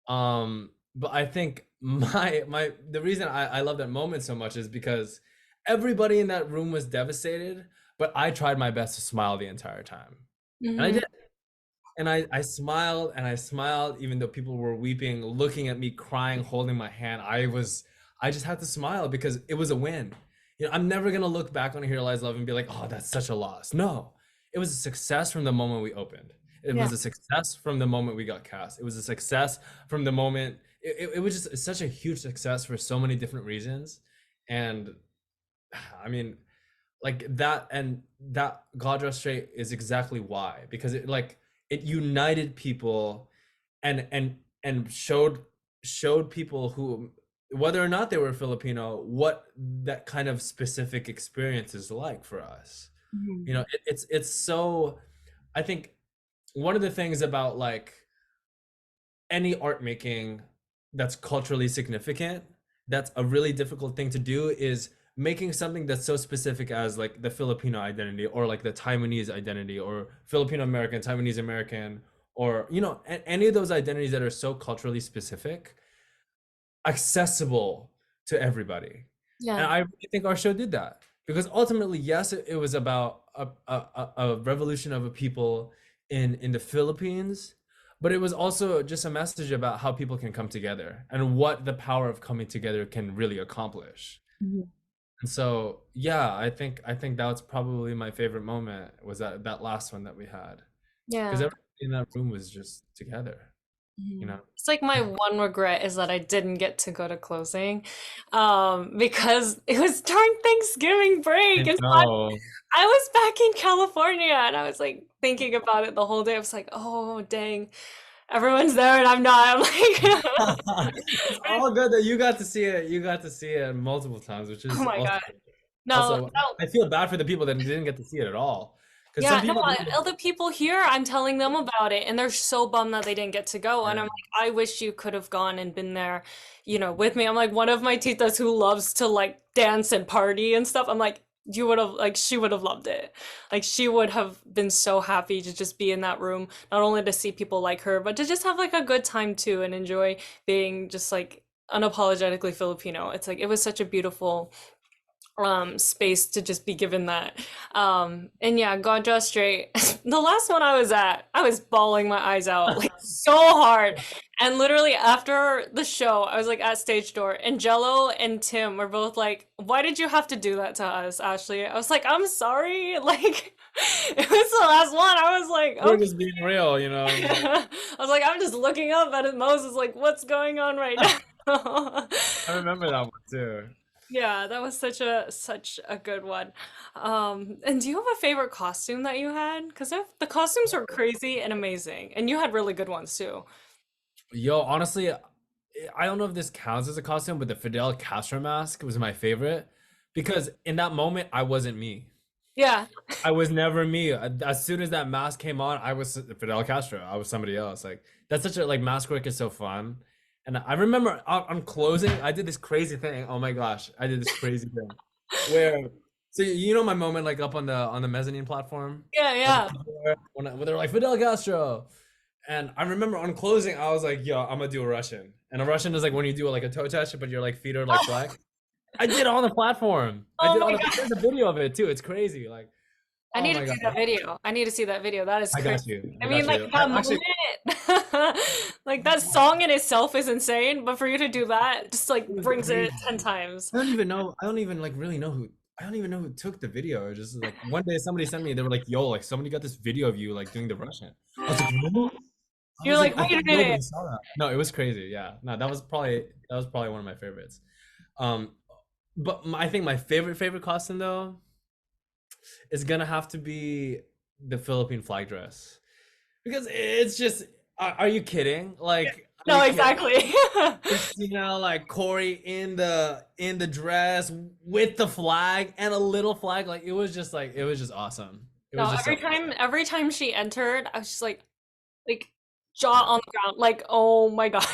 But I think my the reason I love that moment so much is because everybody in that room was devastated, but I tried my best to smile the entire time. And I Hmm. did. And I smiled and I smiled even though people were weeping, looking at me, crying, holding my hand. I just had to smile because it was a win. I'm never gonna look back on Here Lies Love and be like, oh, that's such a loss. No, it was a success from the moment we opened. It Yeah. was a success from the moment we got cast. It was a success from the moment. It was just such a huge success for so many different reasons. And I mean, like that and that God Rest Straight is exactly why, because it united people and showed people who, whether or not they were Filipino, what that kind of specific experience is like for us. Mhm. It's so, I think one of the things about like any art making that's culturally significant, that's a really difficult thing to do, is making something that's so specific as like the Filipino identity or like the Taiwanese identity or Filipino American, Taiwanese American, or any of those identities that are so culturally specific, accessible to everybody. And Yeah. I really think our show did that because ultimately, yes, it was about a revolution of a people in the Philippines, but it was also just a message about how people can come together and what the power of coming together can really accomplish. Mhm. And so, yeah, I think that was probably my favorite moment, was that last one that we had, because Yeah. everybody in that room was just together, you Mhm. know. It's like my one regret is that I didn't get to go to closing, because it was during Thanksgiving break, I and so know. I was back in California, and I was like thinking about it the whole day. I was like, oh dang, everyone's there and I'm not. I'm like, It's all good that you got to see it. You got to see it multiple times, which oh is my also God. No, also no. I feel bad for the people that didn't get to see it at all, because some Yeah, no, people other people here, I'm telling them about it, and they're so bummed that they didn't get to go. And I'm yeah. like, I wish you could have gone and been there, with me. I'm like, one of my titas who loves to like dance and party and stuff. I'm like, you would have, like, she would have loved it. Like, she would have been so happy to just be in that room, not only to see people like her, but to just have like a good time too and enjoy being just like unapologetically Filipino. It's like, it was such a beautiful space to just be given that. And yeah, God Draw Straight. The last one I was at, I was bawling my eyes out like so hard. And literally after the show, I was like at stage door. Angelo and Tim were both like, "Why did you have to do that to us, Ashley?" I was like, "I'm sorry." Like, it was the last one. I was like, We're okay. just being real, you know. I was like, I'm just looking up at Moses, like, what's going on right now? I remember that one too. Yeah, that was such a good one. And do you have a favorite costume that you had? Because the costumes were crazy and amazing, and you had really good ones too. Yo, honestly, I don't know if this counts as a costume, but the Fidel Castro mask was my favorite because in that moment I wasn't me. Yeah. I was never me. As soon as that mask came on, I was Fidel Castro. I was somebody else. Like that's such a like mask work is so fun. And I remember on closing, I did this crazy thing. Oh my gosh, I did this crazy thing where so my moment like up on the mezzanine platform Yeah, at the yeah. door, when they're like Fidel Castro. And I remember on closing, I was like, yo, I'm gonna do a Russian. And a Russian is like when you do like a toe touch, but your like feet are like flex. I did it on the platform. I Oh did it my on the God. there's a video of it too. It's crazy. Like, I oh need to my God. see that video. I need to see that video. That is I crazy. got you. I I mean, got like you. that Actually, moment, like that song in itself is insane, but for you to do that just like it was brings it crazy. 10 times. I don't even know. I don't even like really know who. I don't even know who took the video. It just like one day somebody sent me. They were like, "Yo, like somebody got this video of you like doing the Russian." I was like, "Really?" I You're was like, like, "I wait a thought minute. nobody saw that." No, it was crazy. Yeah, no, that was probably one of my favorites. Um, but I think my favorite costume though is gonna have to be the Philippine flag dress because it's just. Are you kidding? Like, are No, you kidding? exactly. Christina, like Corey in the dress with the flag and a little flag, like it was just awesome. It was No, just so awesome. every time she entered, I was just like jaw on the ground, like, oh my God.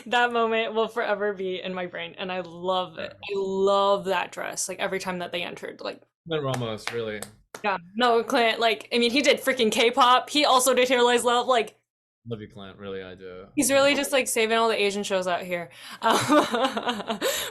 That moment will forever be in my brain, and I love Yeah. it. I love that dress. Like every time that they entered, like, Then Ramos, really. yeah, no, Clint, like, I mean, he did freaking K-pop. He also did Here Lies Love. Like, Love you, Clint. Really, I do. he's I really do. just like saving all the Asian shows out here,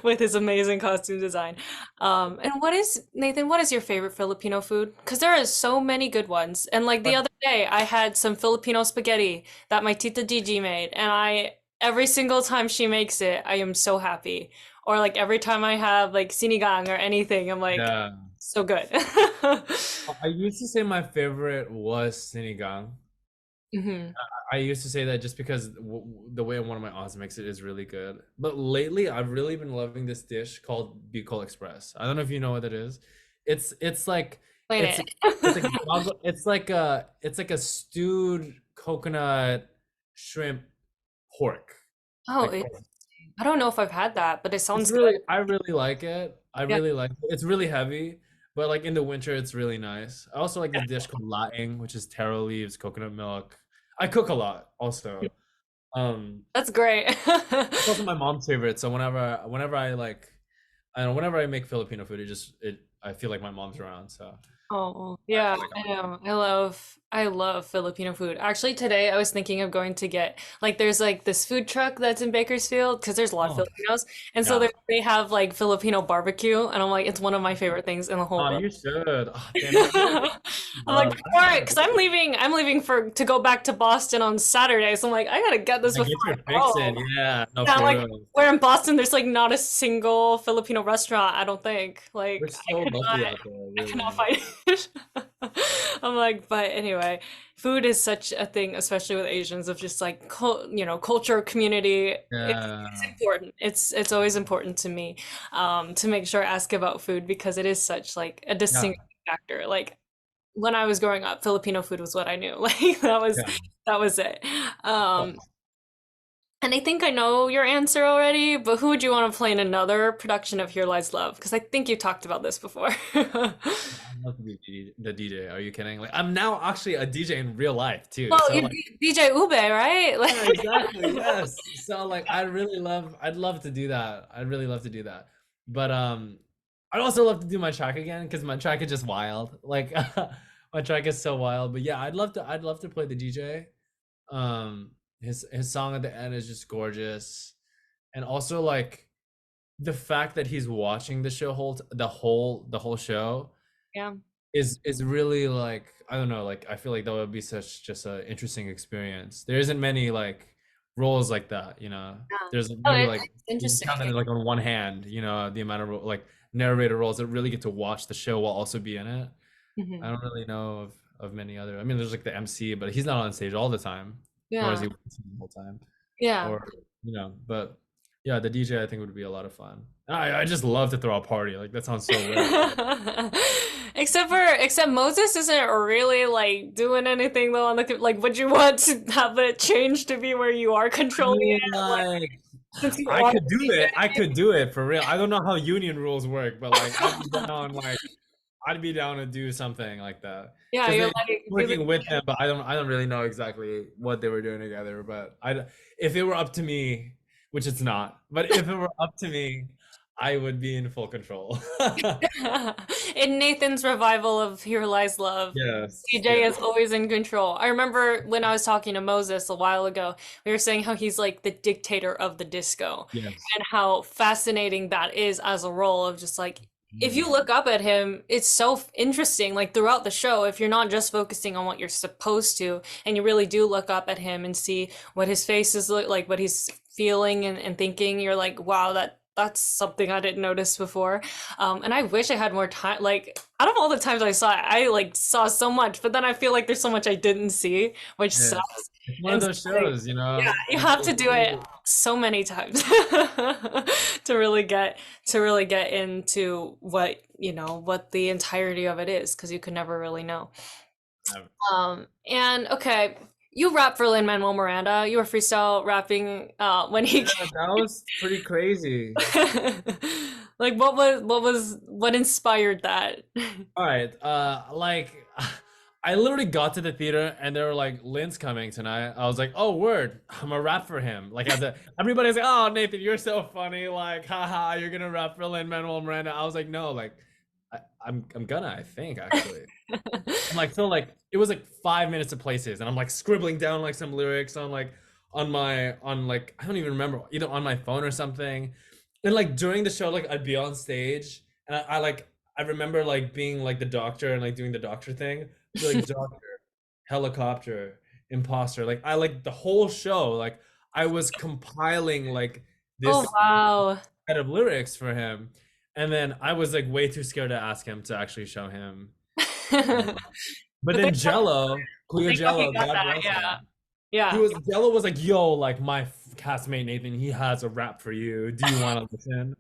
with his amazing costume design. And what is, Nathan, what is your favorite Filipino food? Because there are so many good ones. And like the But other day, I had some Filipino spaghetti that my Tita Gigi made, and every single time she makes it, I am so happy. Or like every time I have like sinigang or anything, I'm like, yeah, so good. I used to say my favorite was sinigang. Hmm. I used to say that just because the way one of my aunts makes it is really good. But lately, I've really been loving this dish called Bicol Express. I don't know if you know what it is. It's like Explain it's it. it's like it's like a stewed coconut shrimp pork. Oh, Like I don't know if I've had that, but it it's sounds good. really I really like it. I Yeah. really like it. It's really heavy, but like in the winter, it's really nice. I also like this dish called laing, which is taro leaves, coconut milk. I cook a lot also. Um, That's great. it's also my mom's favorite. So whenever I like, I don't know, whenever I make Filipino food, I feel like my mom's around. So Oh, I yeah, feel like I know. I love Filipino food. Actually, today I was thinking of going to get like there's like this food truck that's in Bakersfield because there's a lot of oh Filipinos, and so yeah. they have like Filipino barbecue, and I'm like, it's one of my favorite things in the whole Oh, world. you should. Oh, damn, you know, I'm like, I before, don't know. because I'm leaving for to go back to Boston on Saturday, so I'm like, I gotta get this Like, before get I your fix go. in. Yeah, no, Yeah, I'm for like, real. where in Boston, there's like not a single Filipino restaurant, I don't think. We're Like, so lucky out there, I cannot really. find it. I'm like, but anyway, food is such a thing, especially with Asians, of just like, culture, community. It's Yeah, important. It's always important to me, to make sure I ask about food because it is such like a yeah, distinct factor. Like when I was growing up, Filipino food was what I knew. Like yeah. that was it. Oh, Um, and I think I know your answer already, but who would you want to play in another production of Here Lies Love? Because I think you talked about this before. I'd love to be the DJ. Are you kidding? Like, I'm now actually a DJ in real life too. Well, So you like, DJ Ube, right? Like, yeah, exactly. Yes. So like, I'd love to do that. I'd really love to do that. But I'd also love to do my track again because my track is just wild. Like, my track is so wild. But yeah, I'd love to play the DJ. His song at the end is just gorgeous, and also like the fact that he's watching the show the whole show yeah, is really like I don't know, like I feel like that would be such just a interesting experience. There isn't many like roles like that, you know. yeah. There's Oh, maybe like it's you can interesting. count it like on one hand, you know, the amount of like narrator roles that really get to watch the show while also be in it. I Mhm. don't really know of many other. I mean, there's like the MC, but he's not on stage all the time, nor is Yeah, he working the whole time. yeah. Or you know, but yeah, the DJ I think would be a lot of fun. I just love to throw a party. Like that sounds so lit. Except Moses isn't really like doing anything though on the like. Would you want to have it change to be where you are I controlling mean, it? Like like, since you I are could do the it. I DJ? could do it for real. I don't know how union rules work, but like, I'd be down to do something like that. Yeah, Because you're they like you're the working with them, but I don't really know exactly what they were doing together. But if it were up to me, which it's not, but if it were up to me, I would be in full control. in Nathan's revival of Here Lies Love. Yes, DJ yes, is always in control. I remember when I was talking to Moses a while ago, we were saying how he's like the dictator of the disco yes. and how fascinating that is as a role of just like if you Mm. look up at him, it's so interesting. Like throughout the show, if you're not just focusing on what you're supposed to, and you really do look up at him and see what his face is like, what he's feeling and thinking, you're like, wow, that's something I didn't notice before. And I wish I had more time. Like out of all the times I saw it, I like saw so much, but then I feel like there's so much I didn't see, which Yeah, sucks. it's one of And so, those like, shows, you yeah, know. you have to It's do it really, so many times to really get into what the entirety of it is, because you could never really know. uh, And okay, you rap for Lin-Manuel Miranda. You were freestyle rapping when he yeah, that was pretty crazy. like what inspired that? All right, like I literally got to the theater and they were like, "Lynn's coming tonight." I was like, "Oh, word! I'm a rap for him." Like at the everybody's like, "Oh, Nathan, you're so funny!" Like, haha, you're gonna rap for Lin-Manuel Miranda. I was like, "No, like, I'm gonna. I think actually." I'm like, so like it was like 5 minutes of places, and I'm like scribbling down like some lyrics on like on like I don't even remember either on my phone or something. And like during the show, like I'd be on stage, and I like I remember like being like the doctor and like doing the doctor thing, be like doctor, helicopter, imposter. Like I like the whole show, like I was compiling like Oh this wow. set of lyrics for him, and then I was like way too scared to ask him to actually show him. But But then Jello, Cleo thank God he Jello, got God that. bless Yeah. him. Yeah. Jello was like, "Yo, like my castmate Nathan, he has a rap for you. Do you want to listen?"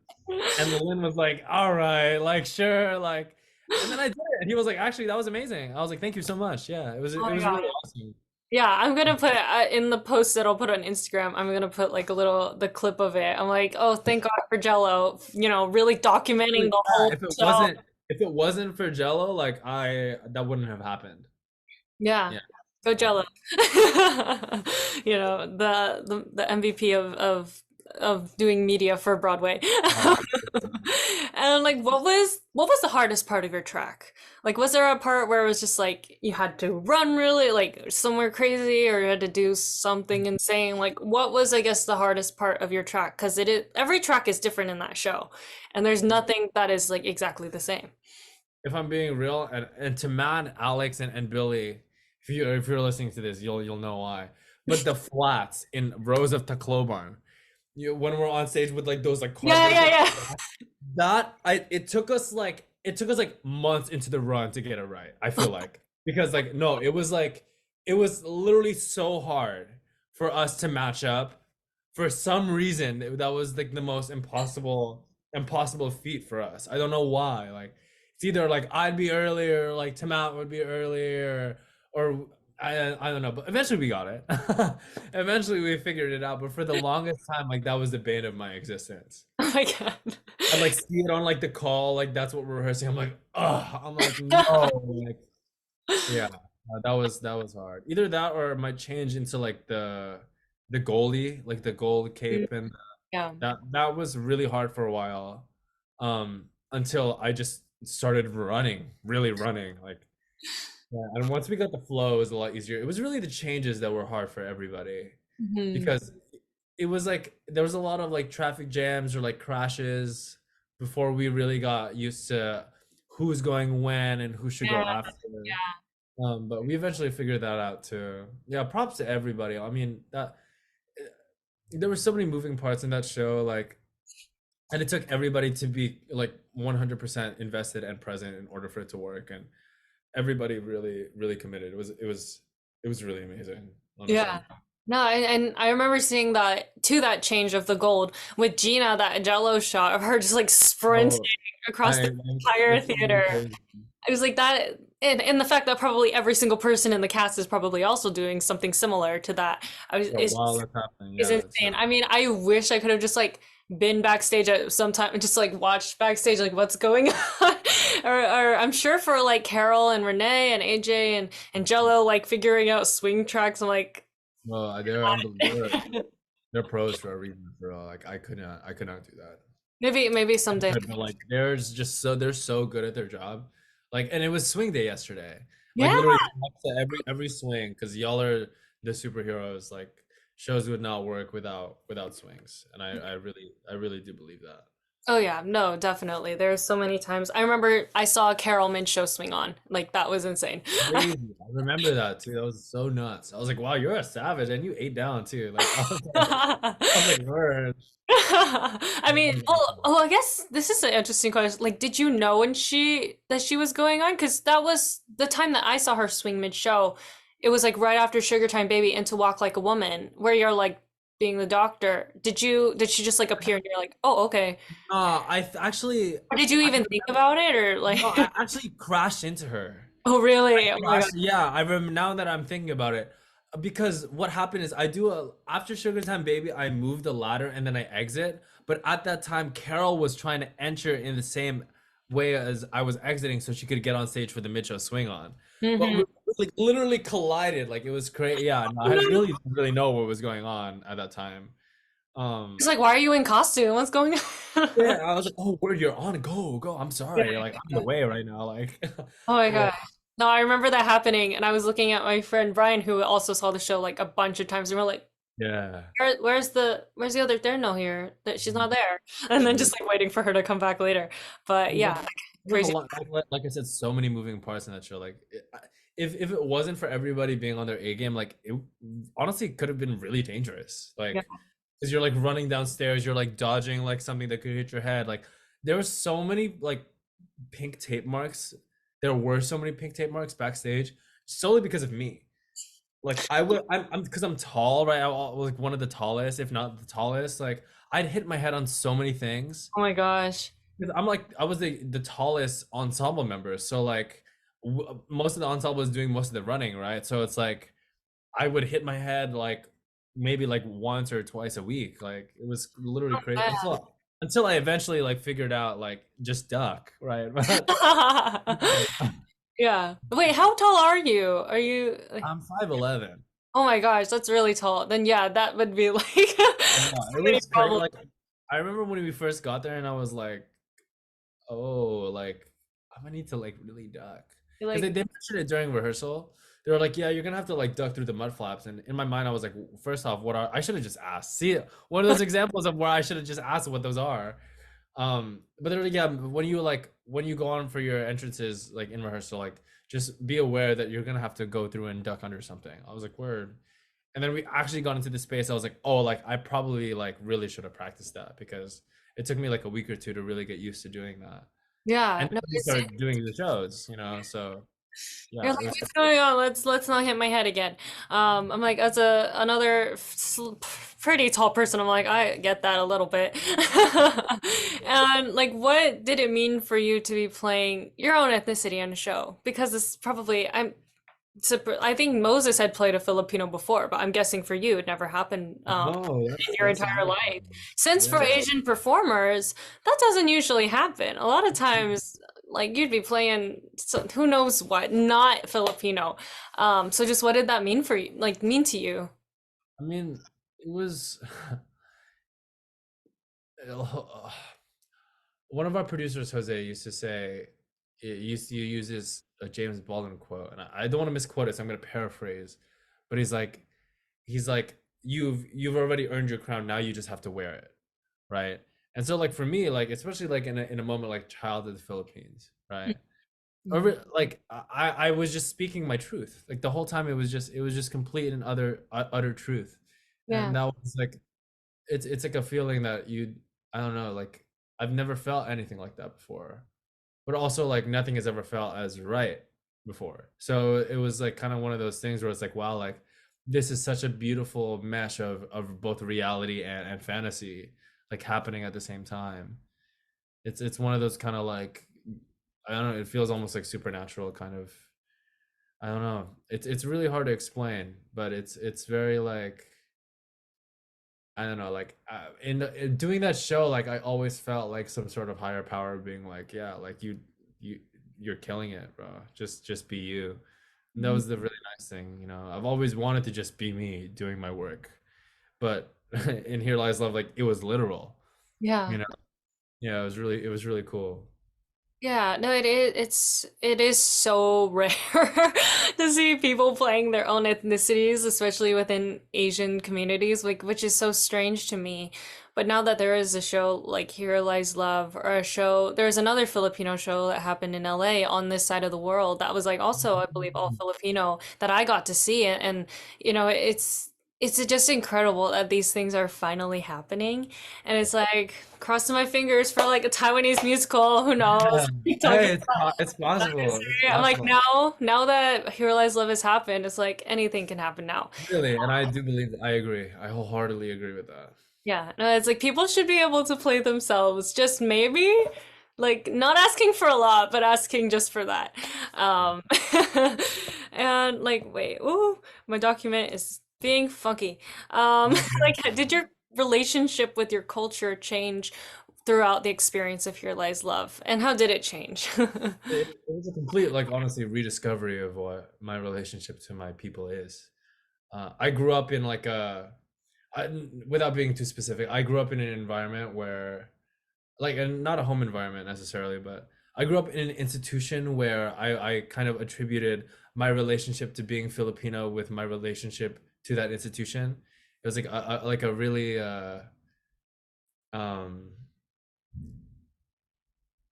And Lynn was like, "All right, like sure, like." And then I did it, and he was like, "Actually, that was amazing." I was like, "Thank you so much." Yeah, Oh it my was really God. awesome. Yeah, I'm gonna put in the post that I'll put on Instagram. I'm gonna put like the clip of it. I'm like, oh, thank God for Jello, really documenting Like the that, whole show. if it wasn't for Jello, like I that wouldn't have happened. Yeah. Yeah. Go Yeah. Jello. You know, the MVP of doing media for Broadway. Oh, And like what was the hardest part of your track? Like was there a part where it was just like you had to run really like somewhere crazy or you had to do something insane? Like what was I guess the hardest part of your track? Because it is every track is different in that show. And there's nothing that is like exactly the same. if I'm being real, and to man, Alex and Billy, if you're listening to this, you'll know why. But the flats in Rose of Tacloban, when we're on stage with like those like Yeah, cardboard yeah, things, yeah. that I it took us like months into the run to get it right. I feel like because like no, it was literally so hard for us to match up. For some reason, that was like the most impossible feat for us. I don't know why. Like it's either like I'd be earlier, like Tamat would be earlier, or I don't know. But eventually we got it. Eventually we figured it out. But for the longest time, like that was the bane of my existence. Oh my God. I like see it on like the call, like that's what we're rehearsing. I'm like, oh, I'm like, no, like, yeah, that was hard. Either that or it might change into like the goalie, like the gold Mm, cape, and yeah. that was really hard for a while, until I just started running, really running, like yeah. And once we got the flow, it was a lot easier. It was really the changes that were hard for everybody Mhm. because it was like there was a lot of like traffic jams or like crashes before we really got used to who's going when and who should go Yeah. after. But we eventually figured that out too. Yeah, props to everybody. I mean, that there were so many moving parts in that show, like, and it took everybody to be like 100% invested and present in order for it to work. And everybody really, really committed. It was really amazing, honestly. Yeah. No, and I remember seeing that change of the gold with Gina, that Jello shot of her just like sprinting Oh, across the entire it's really theater. crazy. It was like that, and the fact that probably every single person in the cast is probably also doing something similar to that. Yeah, while that's happening, It's yeah, that's insane. I mean, I wish I could have just like been backstage at some time and just like watched backstage like what's going on. Or I'm sure for like Carol and Renee and AJ and Jello like figuring out swing tracks. I'm like, well, they're pros for a reason, bro. Like I could not do that. maybe I someday. could, but like they're so good at their job. Like, and it was swing day yesterday. Like Yeah. literally to every swing, because y'all are the superheroes. Like shows would not work without swings, and I really do believe that. Oh yeah, no, definitely. There's so many times. I remember I saw Carol Mid show swing on. Like that was insane. Crazy. I remember that too. That was so nuts. I was like, wow, you're a savage, and you ate down too. Like I was like, word. I mean, I guess this is an interesting question. Like, did you know when she was going on? Because that was the time that I saw her swing mid-show. It was like right after Sugar Time Baby and To Walk Like a Woman, where you're like being the doctor. Did she just like appear and you're like, oh, okay. Actually, Or did you I even think about it or like, no, I actually crashed into her. oh, really? Oh my God. Yeah, I remember now that I'm thinking about it. Because what happened is I do a after Sugar Time Baby, I move the ladder and then I exit. But at that time, Carol was trying to enter in the same way as I was exiting, so she could get on stage for the mid-show swing on. But Hmm. we like literally collided, like it was crazy. Yeah, no, I really didn't really know what was going on at that time. It's Um, like, why are you in costume? What's going yeah, on? I was like, "Oh, word, you're on. Go, go. I'm sorry. Like I'm in the way right now." Like, Oh my yeah, God. No, I remember that happening, and I was looking at my friend Brian, who also saw the show like a bunch of times, and we're like, yeah. where's the other Thurno here? That she's not there. And then just like waiting for her to come back later. But yeah, like, There's a crazy. lot, like I said, so many moving parts in that show. Like, if it wasn't for everybody being on their A game, like it honestly could have been really dangerous. Yeah. Like, because you're like running downstairs, you're like dodging like something that could hit your head. Like, there were so many like pink tape marks. There were so many pink tape marks backstage solely because of me. Like, I'm because I'm tall, right? I was like one of the tallest, if not the tallest. Like, I'd hit my head on so many things. Oh my gosh. 'Cause I'm like I was the tallest ensemble member, so like most of the ensemble was doing most of the running, right? So it's like I would hit my head like maybe like once or twice a week. Like it was literally crazy. Yeah. It's a lot. until I eventually like figured out like just duck, right? But Yeah. Wait, how tall are you? Are you like, I'm 5'11". oh my gosh, that's really tall. Then yeah, that would be like I know so it many looks crazy. problems. Like I remember when we first got there, and I was like, "Oh, like I'm gonna need to like really duck," because Like, they mentioned it during rehearsal. They were like, "Yeah, you're gonna have to like duck through the mud flaps." And in my mind, I was like, "First off, what are?" I should have just asked. See, one of those examples of where I should have just asked what those are. But they're like, yeah, when you go on for your entrances, like in rehearsal, like just be aware that you're gonna have to go through and duck under something. I was like, word. And then we actually got into the space. I was like, oh, like I probably like really should have practiced that because it took me like a week or two to really get used to doing that. yeah, And no, then we started doing the shows, so you're yeah, like, it was. what's going on? Let's not hit my head again. I'm like, as a another pretty tall person, I'm like, I get that a little bit. And like, what did it mean for you to be playing your own ethnicity on a show? Because it's probably I think Moses had played a Filipino before, but I'm guessing for you it never happened No, in your that's entire amazing. life. Since for Yeah. Asian performers, that doesn't usually happen. A lot of times, like you'd be playing who knows what, not Filipino. So just what did that mean for you? Like mean to you? I mean, it was one of our producers, Jose, used to say, it used to use this James Baldwin quote, and I don't want to misquote it, so I'm going to paraphrase. But he's like, you've already earned your crown. Now you just have to wear it, right? And so, like for me, like especially like in a moment like Child of the Philippines, right? Mhm. Like I was just speaking my truth. Like the whole time, it was just complete and utter truth, Yeah. and that was like it's like a feeling that I don't know, like I've never felt anything like that before, but also like nothing has ever felt as right before. So it was like kind of one of those things where it's like, wow, like this is such a beautiful mesh of both reality and fantasy like happening at the same time. It's one of those kind of like, I don't know, it feels almost like supernatural kind of. I don't know, it's really hard to explain, but it's very like, I don't know, like in doing that show, like I always felt like some sort of higher power being like, yeah, like you you're killing it, bro. Just be you. And that Mhm. was the really nice thing, I've always wanted to just be me doing my work, but in Here Lies Love, like it was literal, you Yeah. know. Yeah, it was really cool. Yeah, no, it is so rare to see people playing their own ethnicities, especially within Asian communities, like which is so strange to me. But now that there is a show like Here Lies Love, or a show, there's another Filipino show that happened in LA on this side of the world that was like also, I believe, all Filipino that I got to see, and it's just incredible that these things are finally happening. And it's like crossing my fingers for like a Taiwanese musical. Who knows? Yeah. Talking Hey, it's about this. possible. It's I'm like, possible. now that Here Lies Love has happened, it's like anything can happen now. Really, and I do believe, I agree. I wholeheartedly agree with that. Yeah, no, it's like people should be able to play themselves, just maybe, like not asking for a lot, but asking just for that. Um, and like, wait, ooh, my document is being funky. Like, did your relationship with your culture change throughout the experience of Here Lies Love, and how did it change? It was a complete, like, honestly, rediscovery of what my relationship to my people is. I grew up in like without being too specific, I grew up in an environment where, like, and not a home environment necessarily, but I grew up in an institution where I kind of attributed my relationship to being Filipino with my relationship to that institution. It was like a really um,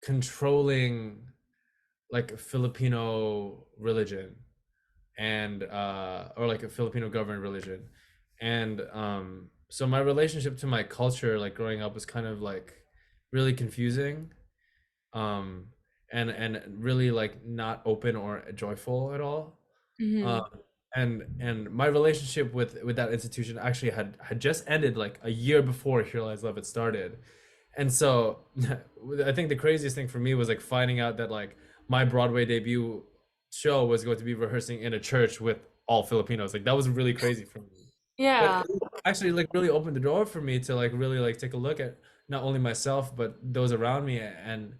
controlling like Filipino religion, and or like a Filipino governed religion. And so my relationship to my culture, like growing up, was kind of like really confusing, um and really like not open or joyful at all. um Hmm. and my relationship with that institution actually had just ended like a year before Here Lies Love had started. And so I think the craziest thing for me was like finding out that like my Broadway debut show was going to be rehearsing in a church with all Filipinos. Like that was really crazy for me. But Yeah. it actually like really opened the door for me to like really like take a look at not only myself but those around me, and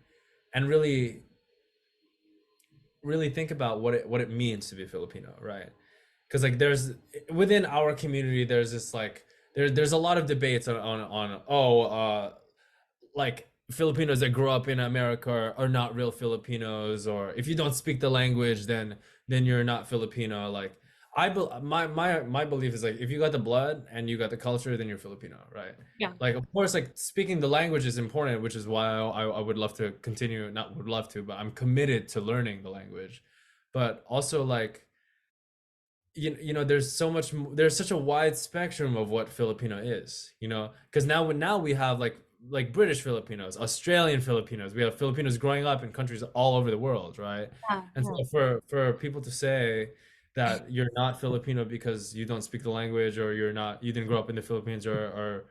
really think about what it means to be Filipino, right? Because like there's within our community there's this like there's a lot of debates on like Filipinos that grow up in America are not real Filipinos, or if you don't speak the language, then you're not Filipino. Like my belief is like if you got the blood and you got the culture, then you're Filipino, right? Yeah. Like of course, like speaking the language is important, which is why I would love to continue. Not would love to, but I'm committed to learning the language. But also like there's there's such a wide spectrum of what Filipino is, because now we have like British Filipinos, Australian Filipinos, we have Filipinos growing up in countries all over the world, right? Yeah. And so for people to say that you're not Filipino because you don't speak the language, or you didn't grow up in the Philippines, or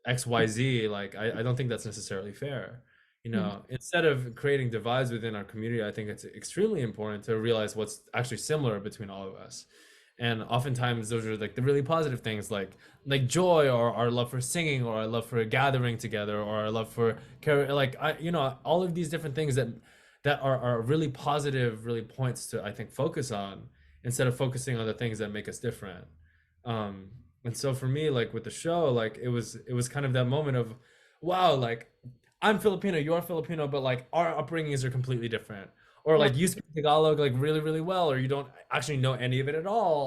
XYZ, like I don't think that's necessarily fair. Yeah. Instead of creating divides within our community, I think it's extremely important to realize what's actually similar between all of us. And oftentimes those are like the really positive things, like joy, or our love for singing, or our love for gathering together, or our love for like all of these different things that are really positive, really points to, I think, focus on, instead of focusing on the things that make us different. um and so for me, like with the show, like it was kind of that moment of, wow, like I'm Filipino, you're Filipino, but like our upbringings are completely different. Or Yeah. like you speak Tagalog like really, really well, or you don't actually know any of it at all,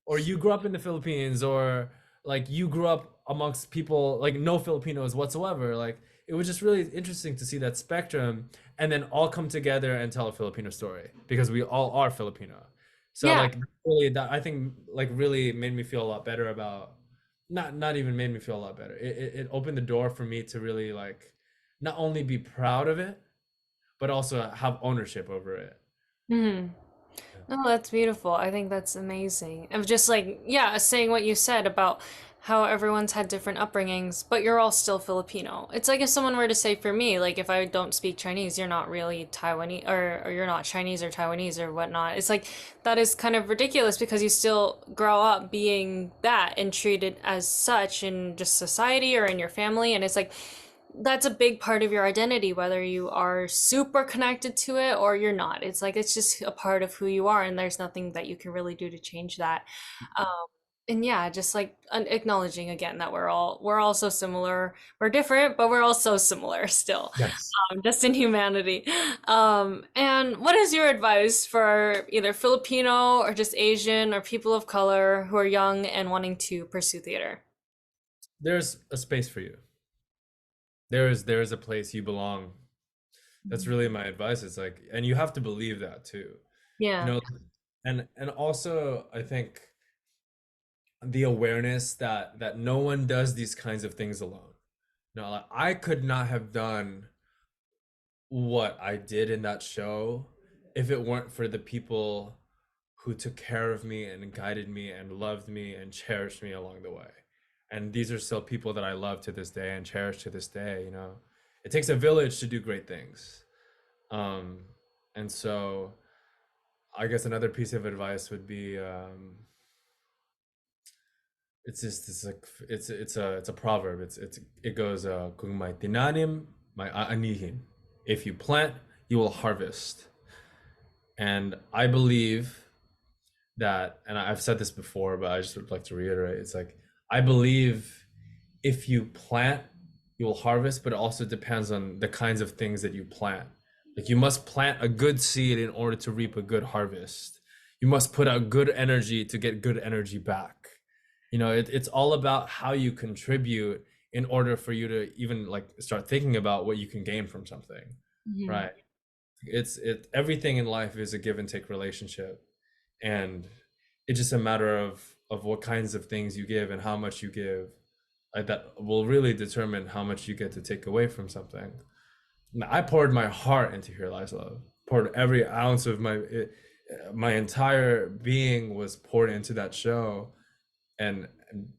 or you grew up in the Philippines, or like you grew up amongst people like no Filipinos whatsoever. Like it was just really interesting to see that spectrum, and then all come together and tell a Filipino story because we all are Filipino. So Yeah. like really, that I think like really made me feel a lot better about, not even made me feel a lot better. It opened the door for me to really like not only be proud of it, but also have ownership over it. Mhm. Yeah. No, that's beautiful. I think that's amazing. Of just like, yeah, saying what you said about how everyone's had different upbringings, but you're all still Filipino. It's like if someone were to say for me, like if I don't speak Chinese, you're not really Taiwanese, or you're not Chinese or Taiwanese or whatnot. It's like that is kind of ridiculous because you still grow up being that and treated as such in just society or in your family. And it's like that's a big part of your identity, whether you are super connected to it or you're not. It's like it's just a part of who you are, and there's nothing that you can really do to change that. Um, and yeah, just like acknowledging again that we're all so similar. We're different, but we're all so similar still, Yes. just in humanity. And what is your advice for either Filipino or just Asian or people of color who are young and wanting to pursue theater? There's a space for you. There is a place you belong. That's Mhm. really my advice. It's like, and you have to believe that too. You Yeah. know, and also I think the awareness that no one does these kinds of things alone. No, like I could not have done what I did in that show if it weren't for the people who took care of me and guided me and loved me and cherished me along the way. And these are still people that I love to this day and cherish to this day. It takes a village to do great things. Um, and so I guess another piece of advice would be, it's like it's a proverb. It goes, kung may tinanim, may aanihin. If you plant, you will harvest. And I believe that, and I've said this before, but I just would like to reiterate, it's like I believe if you plant, you will harvest, but it also depends on the kinds of things that you plant. Like you must plant a good seed in order to reap a good harvest. You must put out good energy to get good energy back. It's all about how you contribute in order for you to even like start thinking about what you can gain from something, Mhm. right? Everything in life is a give and take relationship, and it's just a matter of what kinds of things you give and how much you give, like that will really determine how much you get to take away from something. Now, I poured my heart into Here Lies Love, poured every ounce of my entire being was poured into that show, and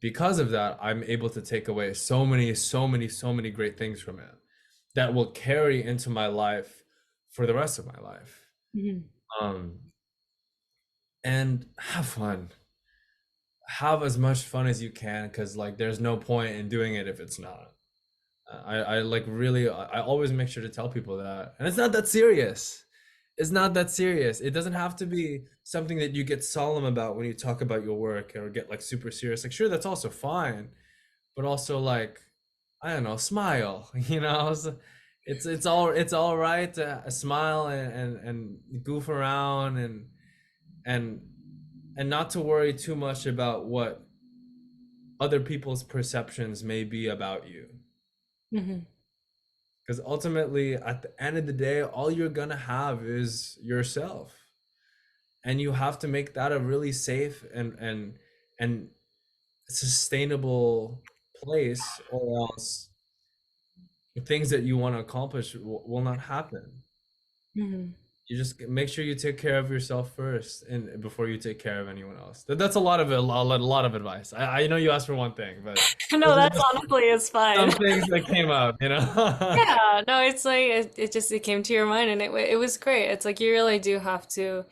because of that I'm able to take away so many, so many, so many great things from it that will carry into my life for the rest of my life. Mhm. um and have as much fun as you can, because like there's no point in doing it if it's not. I like really, I always make sure to tell people that. And it's not that serious. It's not that serious. It doesn't have to be something that you get solemn about when you talk about your work or get like super serious. Like, sure, that's also fine, but also like, I don't know, smile, you know? It's all right to smile and goof around and and not to worry too much about what other people's perceptions may be about you. Hmm. Because ultimately, at the end of the day, all you're gonna have is yourself, and you have to make that a really safe and sustainable place, or else the things that you want to accomplish will not happen. Hmm. You just make sure you take care of yourself first, and before you take care of anyone else. That's a lot of a lot of advice. I know you asked for one thing, but No, those are that's just honestly it's fine. some things that came out, you know. Yeah, no, it's like it just it came to your mind and it was great. It's like you really do have to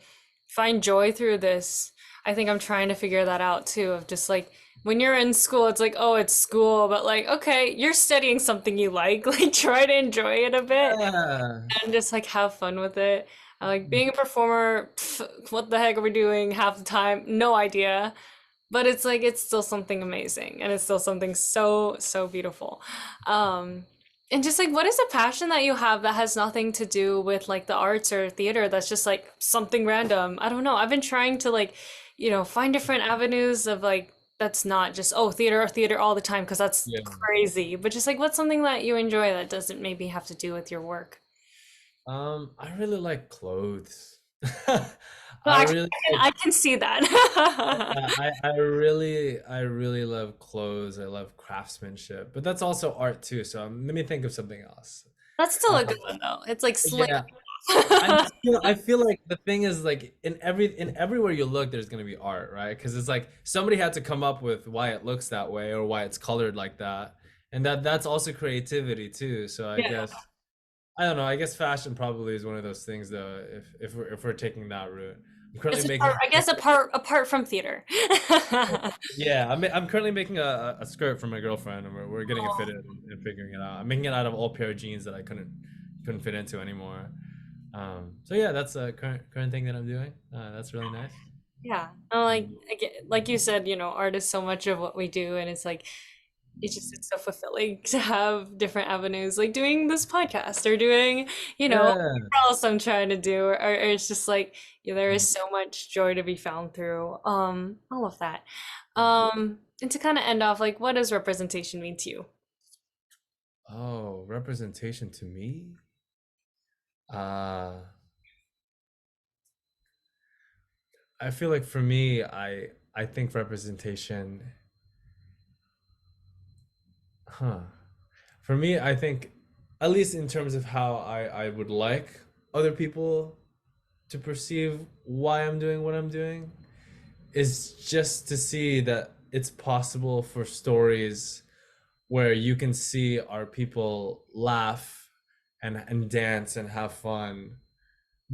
find joy through this. I think I'm trying to figure that out too, of just like when you're in school, it's like, oh, it's school, but like, okay, you're studying something you like, like try to enjoy it a bit Yeah. and just like have fun with it. Like being a performer, pff, what the heck are we doing half the time? No idea. But it's like it's still something amazing and it's still something so, so beautiful. Um, and just like what is a passion that you have that has nothing to do with like the arts or theater that's just like something random? I don't know. I've been trying to like, find different avenues of like that's not just oh theater or theater all the time because that's Yeah. crazy. But just like what's something that you enjoy that doesn't maybe have to do with your work? I really like clothes. No, I actually, really I like, can see that. I really love clothes. I love craftsmanship, but that's also art too. So let me think of something else. That's still Uh, a good one though. It's like slang. yeah, I feel like the thing is like in everywhere you look, there's gonna be art, right? Because it's like somebody had to come up with why it looks that way or why it's colored like that, and that's also creativity too. So I Yeah. guess. I don't know. I guess fashion probably is one of those things, though. If we're taking that route, I'm currently It's making. apart, I guess apart from theater. Yeah, I'm currently making a skirt for my girlfriend, and we're getting it fitted and figuring it out. I'm making it out of old pair of jeans that I couldn't fit into anymore. So yeah, that's a current thing that I'm doing. That's really nice. Yeah. Like you said, art is so much of what we do, and it's like it's so fulfilling to have different avenues, like doing this podcast or doing, whatever Yeah. else I'm trying to do, or it's just like there is so much joy to be found through all of that. And to kind of end off, like, what does representation mean to you? Oh, representation to me. Uh, I feel like for me, I think representation. Huh. For me, I think, at least in terms of how I would like other people to perceive why I'm doing what I'm doing, is just to see that it's possible for stories where you can see our people laugh and dance and have fun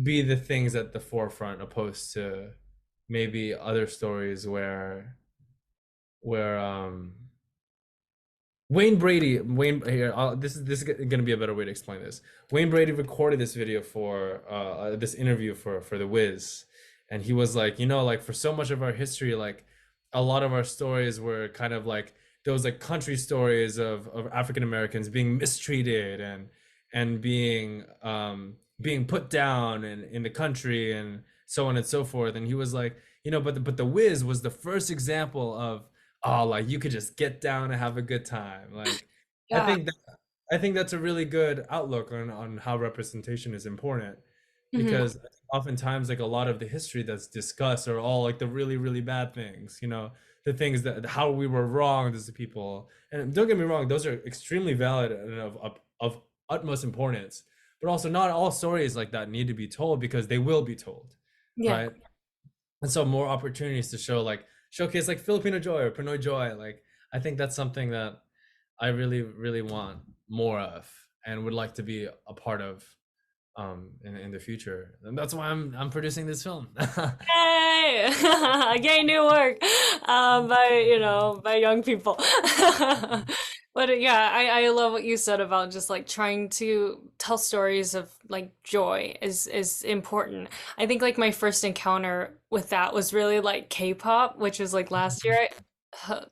be the things at the forefront, opposed to maybe other stories where Wayne here. This is gonna be a better way to explain this. Wayne Brady recorded this video for this interview for the Wiz, and he was like, like for so much of our history, like a lot of our stories were kind of like those like country stories of African Americans being mistreated and being put down in the country and so on and so forth. And he was like, but the Wiz was the first example of oh, like you could just get down and have a good time. Like I Yeah. think that I think that's a really good outlook on how representation is important, Hmm. because oftentimes like a lot of the history that's discussed are all like the really really bad things, the things that how we were wronged as a people. And don't get me wrong, those are extremely valid and of utmost importance. But also not all stories like that need to be told because they will be told, Yeah. right? And so more opportunities to showcase like Filipino joy or Pinoy joy. Like I think that's something that I really really want more of and would like to be a part of in the future. And that's why I'm producing this film. Yay! Yay, new work by young people. But yeah, I love what you said about just like trying to tell stories of like joy is important. I think like my first encounter with that was really like K-pop, which was like last year.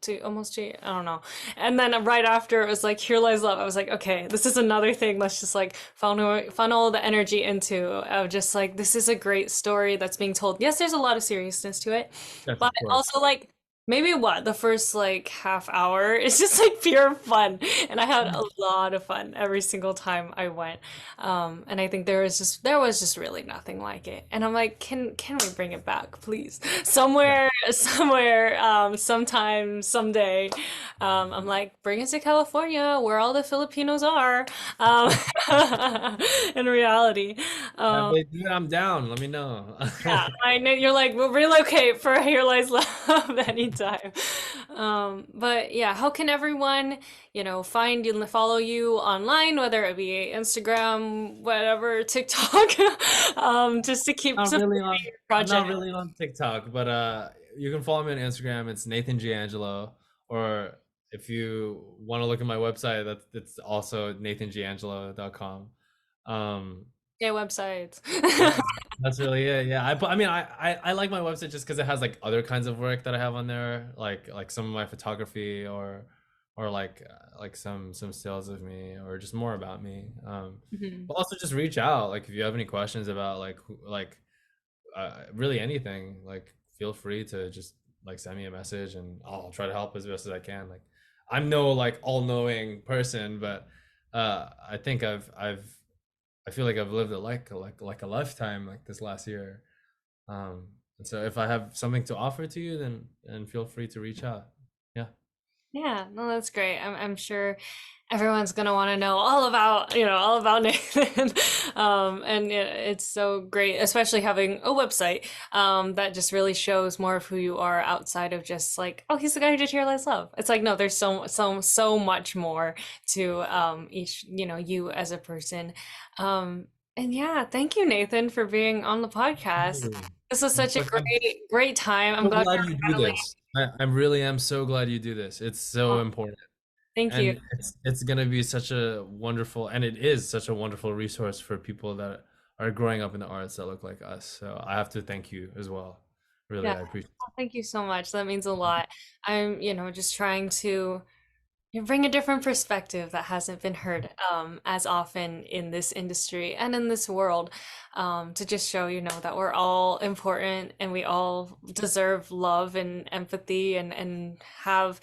To almost I don't know. And then right after it was like Here Lies Love. I was like, okay, this is another thing. Let's just like funnel the energy into of just like this is a great story that's being told. Yes, there's a lot of seriousness to it, Yes, but of course. also like maybe what the first like half hour is just like pure fun, and I had a lot of fun every single time I went. And I think there was just really nothing like it, and I'm like, can we bring it back, please? Yeah. Somewhere, sometime, someday. I'm like, bring it to California, where all the Filipinos are. Um, in reality. Yeah, Um, but dude, I'm down. Let me know. yeah, I know you're like, we'll relocate for Here Lies Love anytime. But yeah, how can everyone, find you and follow you online, whether it be Instagram, whatever, TikTok, just to keep Not really supporting on your I'm not project? really on TikTok, but you can follow me on Instagram. It's Nathan G. Angelo. Or if you want to look at my website, that's also nathangangelo.com. Um Yeah, websites. yeah, that's really it. Yeah. I mean I like my website just because it has like other kinds of work that I have on there, like some of my photography or like some stills of me or just more about me. Mhm. But also just reach out like if you have any questions about like really anything, like feel free to just like send me a message and I'll try to help as best as I can. Like I'm no like all-knowing person, but I think I feel like I've lived a like a lifetime like this last year. And so if I have something to offer to you, then feel free to reach out. Yeah. Yeah, no, that's great. I'm sure everyone's gonna want to know all about Nathan. And it's so great, especially having a website that just really shows more of who you are outside of just like, oh, he's the guy who did Here Lies Love. It's like, no, there's so much more to each, you as a person. And yeah, thank you, Nathan, for being on the podcast. Ooh. This was such a Look, I'm great time. I'm so glad glad we're you do finally. this. I really am so glad you do this. It's so Oh, important. thank you. And it's gonna be such a wonderful, and it is such a wonderful resource for people that are growing up in the arts that look like us. So I have to thank you as well. Really, Yeah, I appreciate thank you so much. That means a it. lot. I'm, just trying to bring a different perspective that hasn't been heard as often in this industry and in this world, to just show, that we're all important and we all deserve love and empathy and have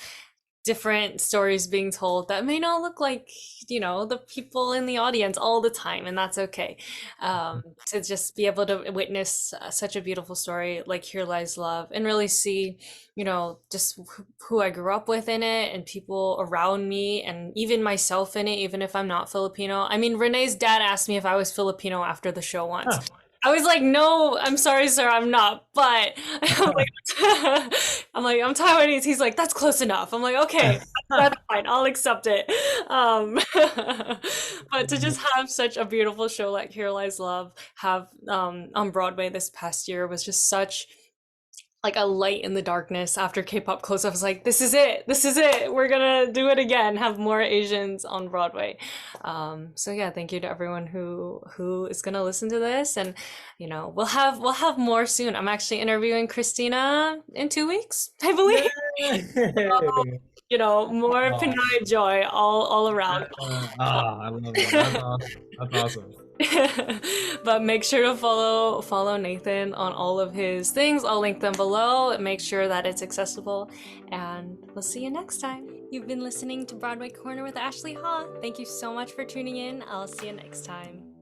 different stories being told that may not look like, the people in the audience all the time, and that's okay. To just be able to witness such a beautiful story like Here Lies Love and really see, just who I grew up with in it and people around me and even myself in it, even if I'm not Filipino. I mean, Renee's dad asked me if I was Filipino after the show once. Huh. I was like, no, I'm sorry, sir, I'm not. But I'm like, I'm Taiwanese. He's like, that's close enough. I'm like, okay, that's fine. I'll accept it. Um, but to just have such a beautiful show like Here Lies Love have on Broadway this past year was just such like a light in the darkness after K-pop closed. I was like, this is it. This is it. We're gonna do it again. Have more Asians on Broadway. So yeah, thank you to everyone who is gonna listen to this, and we'll have more soon. I'm actually interviewing Christina in 2 weeks, I believe. Yay! More Oh, Pinay joy all around. I love that. That's awesome. That's awesome. But make sure to follow Nathan on all of his things. I'll link them below. Make sure that it's accessible, and we'll see you next time. You've been listening to Broadway Corner with Ashley Ha. Thank you so much for tuning in. I'll see you next time.